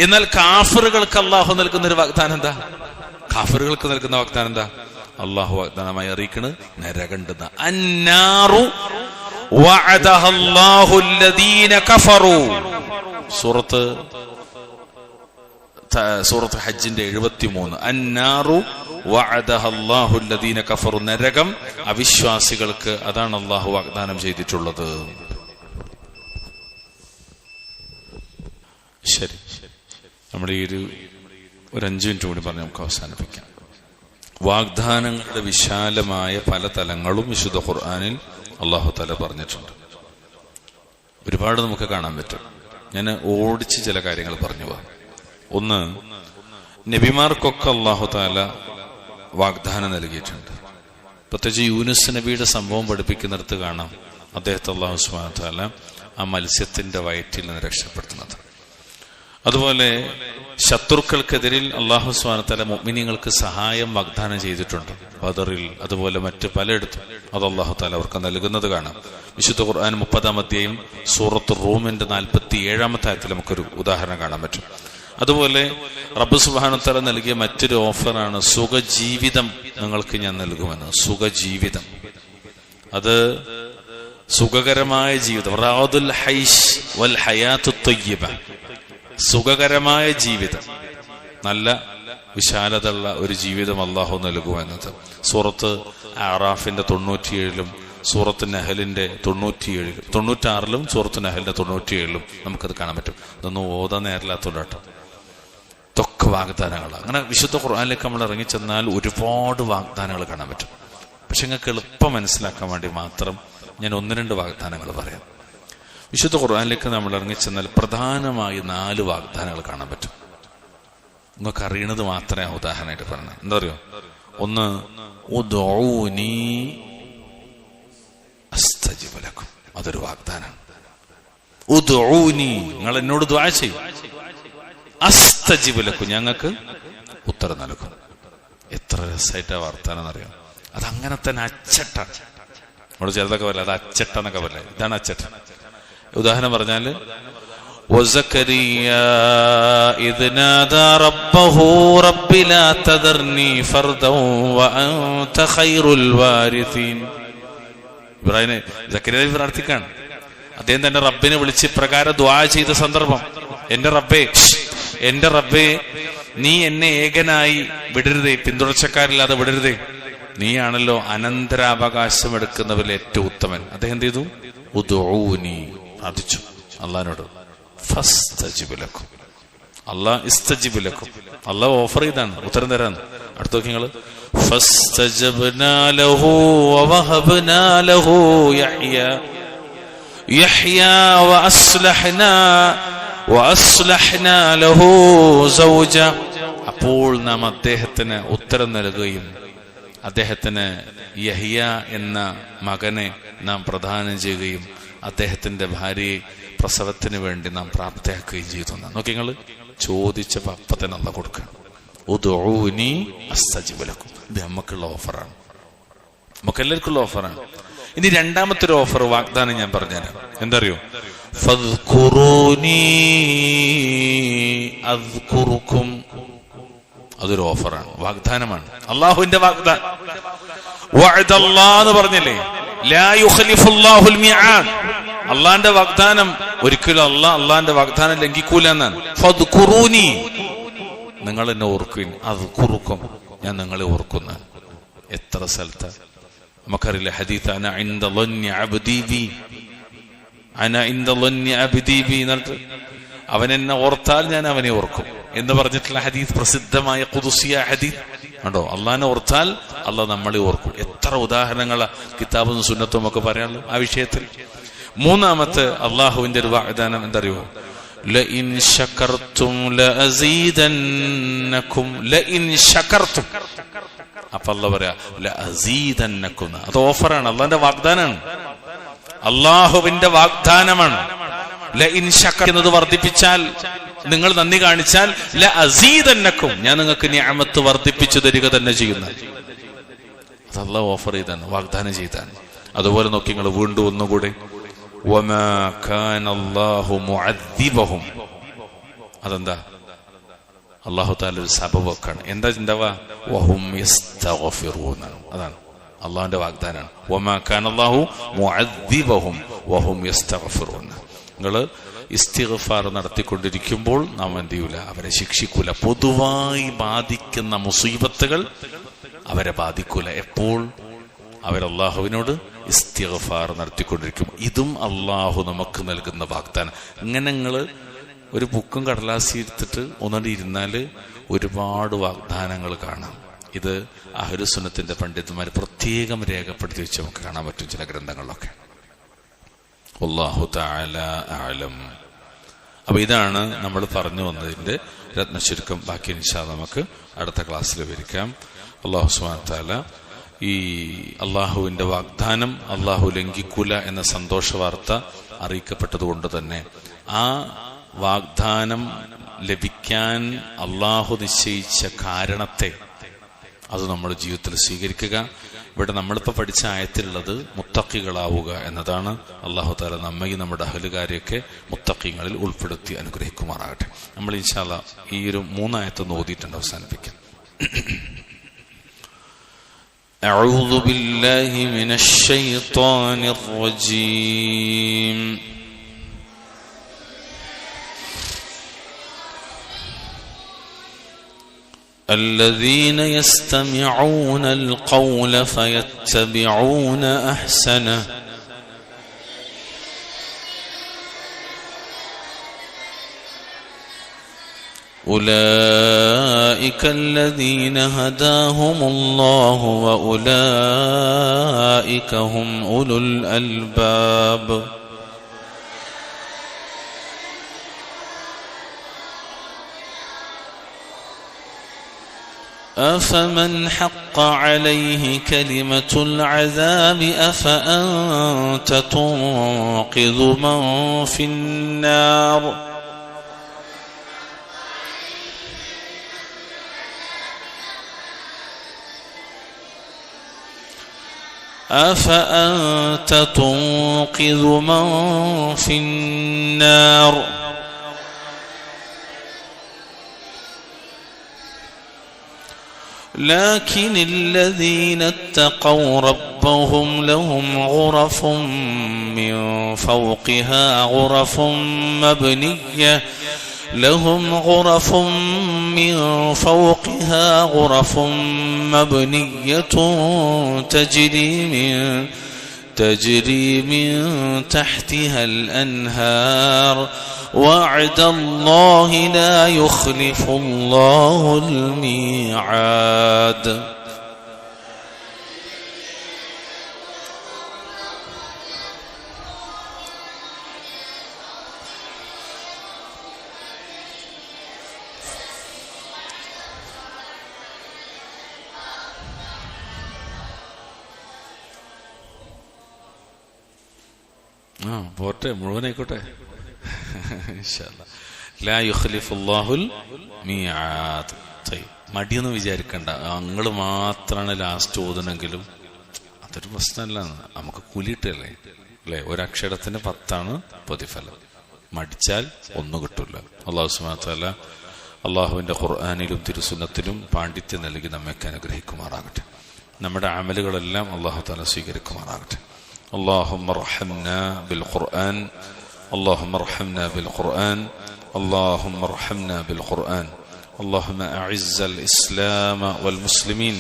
എന്നാൽ കാഫിറുകൾക്ക് അള്ളാഹു നൽകുന്ന ഒരു വാഗ്ദാനം എന്താ? കാഫിറുകൾക്ക് നൽകുന്ന വാഗ്ദാനം എന്താ? അള്ളാഹു വാഗ്ദാനമായി അറിയിക്കുന്നത് നരകണ്ടെന്ന. അന്നാറു വഅദഹല്ലാഹു അല്ലദീന കഫറു സൂറത്ത് ഹജ്ജിന്റെ 73 അന്നാറു വഅദഹല്ലാഹു അല്ലദീന കഫറു, നരകം അവിശ്വാസികൾക്ക് അതാണ് അള്ളാഹു വാഗ്ദാനം ചെയ്തിട്ടുള്ളത്. ശരി, നമ്മുടെ ഈ ഒരു 5 മിനിറ്റ് കൂടി പറഞ്ഞ് നമുക്ക് അവസാനിപ്പിക്കാം. വാഗ്ദാനങ്ങളുടെ വിശാലമായ പല തലങ്ങളും വിശുദ്ധ ഖുർആനിൽ അള്ളാഹു തആല പറഞ്ഞിട്ടുണ്ട്. ഒരുപാട് നമുക്ക് കാണാൻ പറ്റും. ഞാൻ ഓടിച്ച് ചില കാര്യങ്ങൾ പറഞ്ഞു പോകാം. ഒന്ന്, നബിമാർക്കൊക്കെ അള്ളാഹു തആല വാഗ്ദാനം നൽകിയിട്ടുണ്ട്. പ്രത്യേകിച്ച് യൂനുസ് നബിയുടെ സംഭവം പഠിപ്പിക്കുന്നിടത്ത് കാണാം അദ്ദേഹത്തെ അള്ളാഹു സുബ്ഹാനഹു വ തആല ആ മത്സ്യത്തിന്റെ വയറ്റിൽ നിന്ന് രക്ഷപ്പെടുത്തുന്നത്. അതുപോലെ ശത്രുക്കൾക്കെതിരിൽ അള്ളാഹു സുബ്ഹാനഹു വ തആല മുഅ്മിനീങ്ങൾക്ക് സഹായം വാഗ്ദാനം ചെയ്തിട്ടുണ്ട്. ബദറിൽ, അതുപോലെ മറ്റ് പലയിടത്തും അത് അള്ളാഹു തആല അവർക്ക് നൽകുന്നത് കാണാം. വിശുദ്ധ ഖുർആൻ 30-ാം അധ്യായം സൂറത്ത് റൂമിന്റെ 47-ാമത്തെ ആയത്തിൽ നമുക്കൊരു ഉദാഹരണം കാണാൻ പറ്റും. അതുപോലെ റബ്ബ് സുബ്ഹാനഹു വ തആല നൽകിയ മറ്റൊരു ഓഫറാണ് സുഖജീവിതം നിങ്ങൾക്ക് ഞാൻ നൽകുമെന്ന്. സുഖജീവിതം, അത് സുഖകരമായ ജീവിതം. റാദുൽ ഹൈഷ് വൽ ഹയാത്തു ത്വയ്യിബ, സുഖകരമായ ജീവിതം, നല്ല വിശാലതയുള്ള ഒരു ജീവിതം അള്ളാഹു നൽകുമെന്നത് സൂറത്ത് അറാഫിന്റെ 97-ലും സൂറത്ത് നഹലിന്റെ 97-ലും 96-ലും സൂറത്ത് നഹലിന്റെ 97-ലും നമുക്കത് കാണാൻ പറ്റും. ഇതൊന്നും ഓതാൻ നേരില്ലാത്തോണ്ടാട്ടോ, ഇതൊക്കെ വാഗ്ദാനങ്ങളാണ്. അങ്ങനെ വിശുദ്ധ ഖുർആനിലേക്ക് നമ്മൾ ഇറങ്ങിച്ചെന്നാൽ ഒരുപാട് വാഗ്ദാനങ്ങൾ കാണാൻ പറ്റും. പക്ഷെ നിങ്ങൾക്ക് എളുപ്പം മനസ്സിലാക്കാൻ വേണ്ടി മാത്രം ഞാൻ 1-2 വാഗ്ദാനങ്ങൾ പറയാം. വിശുദ്ധ ഖുർആനിലേക്ക് നമ്മൾ ഇറങ്ങിച്ചെന്നാൽ പ്രധാനമായി 4 വാഗ്ദാനങ്ങൾ കാണാൻ പറ്റും. നിങ്ങൾക്ക് അറിയണത് മാത്രമേ ഉദാഹരണമായിട്ട് പറഞ്ഞത്. എന്താ അറിയോ? ഒന്ന്, ഉദ്ഊനി അസ്തജിബ് ലക്കും, അതൊരു വാഗ്ദാനം. ഉദ്ഊനി, നിങ്ങൾ എന്നോട് ദുആ ചെയ്യും, അസ്തജിബ് ലക്കും, ഞങ്ങൾക്ക് ഉത്തരം നൽകും. എത്ര രസമായിട്ടാ വാർത്താനം എന്നറിയാം. അതങ്ങനെ തന്നെ അച്ചട്ടാണ്. നമ്മൾ ചിലതൊക്കെ പറയില്ല അത് അച്ചട്ടെന്നൊക്കെ പറയില്ല, ഇതാണ് അച്ചട്ട. ഉദാഹരണം പറഞ്ഞാല് وزكريا إذ نادى ربه رب لا تذرني فردا وأنت خير الوارثين. ഇബ്രാഹിം സക്കരിയ പ്രാർത്ഥിക്കാണ്. അദ്ദേഹം തന്റെ റബ്ബിനെ വിളിച്ച് പ്രകാരം ദുആ ചെയ്ത സന്ദർഭം, എന്റെ റബ്ബേ നീ എന്നെ ഏകനായി വിടരുതേ, പിന്തുടർച്ചക്കാരില്ലാതെ വിടരുതേ, നീയാണല്ലോ അനന്തരാവകാശം എടുക്കുന്നവരിൽ ഏറ്റവും ഉത്തമൻ. അദ്ദേഹം എന്ത് ചെയ്തു? ഉദ്ഊനി, പ്രാർത്ഥിച്ചു അള്ളാഹിനോട്. ഫസ്തജിബ് ലക്കും, അള്ളാഹ് ഇസ്തജിബ് ലക്കും, അള്ളാഹ് ഓഫർ ചെയ്താണ് ഉത്തരം തരാൻ. അടുത്ത നോക്കി നിങ്ങള്, ഫസ്തജബ്നാ ലഹു വവഹബ്നാ ലഹു യഹ്യാ വഅസ്ലഹ്നാ ലഹു സൗജ. അപ്പോൾ നാം അദ്ദേഹത്തിന് ഉത്തരം നൽകുകയും അദ്ദേഹത്തിന് യഹ്യ എന്ന മകനെ നാം പ്രദാനം ചെയ്യുകയും അദ്ദേഹത്തിന്റെ ഭാര്യയെ പ്രസവത്തിന് വേണ്ടി നാം പ്രാപ്തയാക്കുകയും ചെയ്തു. നോക്കി നിങ്ങൾ ചോദിച്ചപ്പോ അപ്പൊ തന്നെ അള്ളാഹ് കൊടുക്കണം. ഉദ്ഊനി അസ്തജിബ് ലക്കും. ഇത് നമുക്കുള്ള ഓഫറാണ്, നമുക്കെല്ലാവർക്കുള്ള ഓഫറാണ്. ഇനി രണ്ടാമത്തെ ഒരു ഓഫർ വാഗ്ദാനം ഞാൻ പറഞ്ഞുതരാം. എന്തറിയോ? ഫദ്കുറൂനി അദ്കുറുക്കും. അതൊരു ഓഫറാണ്, വാഗ്ദാനമാണ്, അള്ളാഹുവിന്റെ വാഗ്ദാനം. വഅദല്ലാഹ് പറഞ്ഞില്ലേ, ലാ യുഖ്ലിഫുല്ലാഹുൽ മിആദ്. അള്ളാന്റെ വാഗ്ദാനം ഒരിക്കലും അള്ളാന്റെ വാഗ്ദാനം ലംഘിക്കൂല എന്നാണ്. ഫദ്കുറൂനി, നിങ്ങൾ എന്നെ ഓർക്കുവിൻ, അദ്കുറുക്കും, ഞാൻ നിങ്ങളെ ഓർക്കുന്ന. എത്ര സ്ഥലത്ത് നമുക്കറിയില്ല ഹദീത്ത്, അന ഇൻദ ളന്നി അബ്ദി ബി, അന ഇൻദ ളന്നി അബ്ദി ബി എന്നിട്ട് അവൻ എന്നെ ഓർത്താൽ ഞാൻ അവനെ ഓർക്കും എന്ന് പറഞ്ഞിട്ടുള്ള ഹദീസ്, പ്രസിദ്ധമായ ഖുദ്സിയ ഹദീസ് കണ്ടോ. അള്ളാഹിനെ ഓർത്താൽ അള്ളാഹ് നമ്മളെ ഓർക്കും. എത്ര ഉദാഹരണങ്ങളാ കിതാബും സുന്നത്തും ഒക്കെ പറയാനുള്ളൂ ആ വിഷയത്തിൽ. മൂന്നാമത്തെ അള്ളാഹുവിന്റെ ഒരു വാഗ്ദാനം എന്തറിയോ? ലഇൻ ശകർതും ലഅസീദന്നകും. ലഇൻ ശകർതും, അപ്പൊ അള്ളാഹ് പറയാ ലഅസീദന്നകും. അത് ഓഫറാണ്, അള്ളാഹിന്റെ വാഗ്ദാനമാണ്, അള്ളാഹുവിന്റെ വാഗ്ദാനമാണ്. ലഇൻ ശകർ എന്നത് വർദ്ധിപ്പിച്ചാൽ, നിങ്ങൾ നന്ദി കാണിച്ചാൽ, ലഅസീദന്നകും, ഞാൻ നിങ്ങൾക്ക് നിഅമത്ത് വർദ്ധിപ്പിച്ചു തരിക തന്നെ ചെയ്യുന്ന. അത് അള്ളാഹ് ഓഫർ ചെയ്താണ്, വാഗ്ദാനം ചെയ്താണ്. അതുപോലെ നോക്കി നിങ്ങൾ വീണ്ടും ഒന്നുകൂടെ, വമാ കാന അല്ലാഹു മുഅദ്ദിബഹും. അതെന്താ? അല്ലാഹു തആല ഒരു സബബ് വെക്കാണ്. എന്താ ചിന്തവാ? വഹും യസ്തഗ്ഫിറൂന. അതാണ് അള്ളാഹുവിന്റെ വാഗ്ദാനാണ്. വമാ കാന അല്ലാഹു മുഅദ്ദിബഹും വഹും യസ്തഗ്ഫിറൂന. നിങ്ങൾ ഇസ്തിഗ്ഫാർ നടത്തിക്കൊണ്ടിരിക്കുമ്പോൾ നാം എന്ത് ചെയ്യൂല, അവരെ ശിക്ഷിക്കൂല. പൊതുവായി ബാധിക്കുന്ന മുസീബത്തുകൾ അവരെ ബാധിക്കൂല. എപ്പോൾ അവരല്ലാഹുവിനോട് ഇസ്തിഗ്ഫാർ നടത്തിക്കൊണ്ടിരിക്കും. ഇതും അള്ളാഹു നമുക്ക് നൽകുന്ന വാഗ്ദാനം. ഇങ്ങനെ നിങ്ങൾ ഒരു ബുക്കും കടലാസി എടുത്തിട്ട് ഒന്നുകൂടി ഇരുന്നാൽ ഒരുപാട് വാഗ്ദാനങ്ങൾ കാണാം. ഇത് അഹ്ലുസുന്നത്തിന്റെ പണ്ഡിതന്മാർ പ്രത്യേകം രേഖപ്പെടുത്തി വെച്ച് നമുക്ക് കാണാൻ പറ്റും ചില ഗ്രന്ഥങ്ങളിലൊക്കെ. വല്ലാഹു തആല അഅലം. അപ്പൊ ഇതാണ് നമ്മൾ പറഞ്ഞു വന്നതിന്റെ രത്നചുരുക്കം. ബാക്കി ഇൻഷാ അല്ലാഹ് നമുക്ക് അടുത്ത ക്ലാസ്സിൽ വിവരിക്കാം. അല്ലാഹു സുബ്ഹാനഹു വ തആല ഈ അള്ളാഹുവിന്റെ വാഗ്ദാനം അള്ളാഹു ലംഘിക്കൂല എന്ന സന്തോഷ വാർത്ത അറിയിക്കപ്പെട്ടതുകൊണ്ട് തന്നെ ആ വാഗ്ദാനം ലഭിക്കാൻ അള്ളാഹു നിശ്ചയിച്ച കാരണത്തെ അത് നമ്മൾ ജീവിതത്തിൽ സ്വീകരിക്കുക. ഇവിടെ നമ്മളിപ്പോൾ പഠിച്ച ആയത്തിലുള്ളത് മുത്തഖികളാവുക എന്നതാണ്. അള്ളാഹു തആല നമ്മയും നമ്മുടെ അഹ്ലുകാരെയൊക്കെ മുത്തഖീങ്ങളിൽ ഉൾപ്പെടുത്തി അനുഗ്രഹിക്കുമാറാകട്ടെ. നമ്മൾ ഇൻഷാ അല്ലാഹ് ഈ ഒരു 3 ആയത്ത് ഓതിയിട്ടുണ്ട് അവസാനിപ്പിക്കാം. أعوذ بالله من الشيطان الرجيم الذين يستمعون القول فيتبعون أحسنه أولئك الذين هداهم الله وأولئك هم أولو الألباب أفمن حق عليه كلمة العذاب أفأنت تنقذ من في النار أفأنت تنقذ من في النار لكن الذين اتقوا ربهم لهم غرف من فوقها غرف مبنية لهم غرف من فوقها غرف مبنية تجري من تحتها الأنهار وعد الله لا يخلف الله الميعاد പോട്ടെ, മുഴുവനായിക്കോട്ടെ. ലാ യുഖ്ലിഫുല്ലാഹുൽ മീആദ്. മടിയൊന്നും വിചാരിക്കണ്ട, നിങ്ങൾ മാത്രമാണ് ലാസ്റ്റ് ഓതണെങ്കിലും അതൊരു പ്രശ്നമല്ല. നമുക്ക് കൂലിയിട്ടല്ലേ അല്ലെ? ഒരക്ഷരത്തിന് 10 പ്രതിഫലം. മടിച്ചാൽ ഒന്നും കിട്ടില്ല. അല്ലാഹു സുബ്ഹാനഹു വ തആല അള്ളാഹുവിന്റെ ഖുർആനിലും തിരുസുന്നത്തിലും പാണ്ഡിത്യം നൽകി നമ്മയൊക്കെ അനുഗ്രഹിക്കുമാറാകട്ടെ. നമ്മുടെ അമലുകളെല്ലാം അല്ലാഹു തആല സ്വീകരിക്കുമാറാകട്ടെ. اللهم ارحمنا بالقرآن اللهم ارحمنا بالقرآن اللهم ارحمنا بالقرآن اللهم أعز الإسلام والمسلمين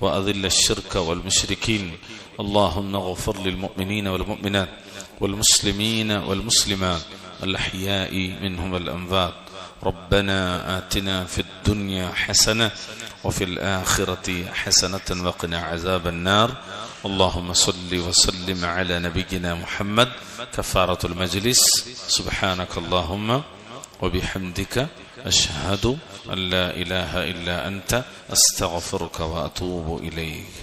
وأذل الشرك والمشركين اللهم اغفر للمؤمنين والمؤمنات والمسلمين والمسلمات الأحياء منهم والأموات ربنا آتنا في الدنيا حسنة وفي الآخرة حسنة وقنا عذاب النار اللهم صل وسلم على نبينا محمد. كفارة المجلس سبحانك اللهم وبحمدك أشهد أن لا إله إلا أنت أستغفرك وأتوب إليك.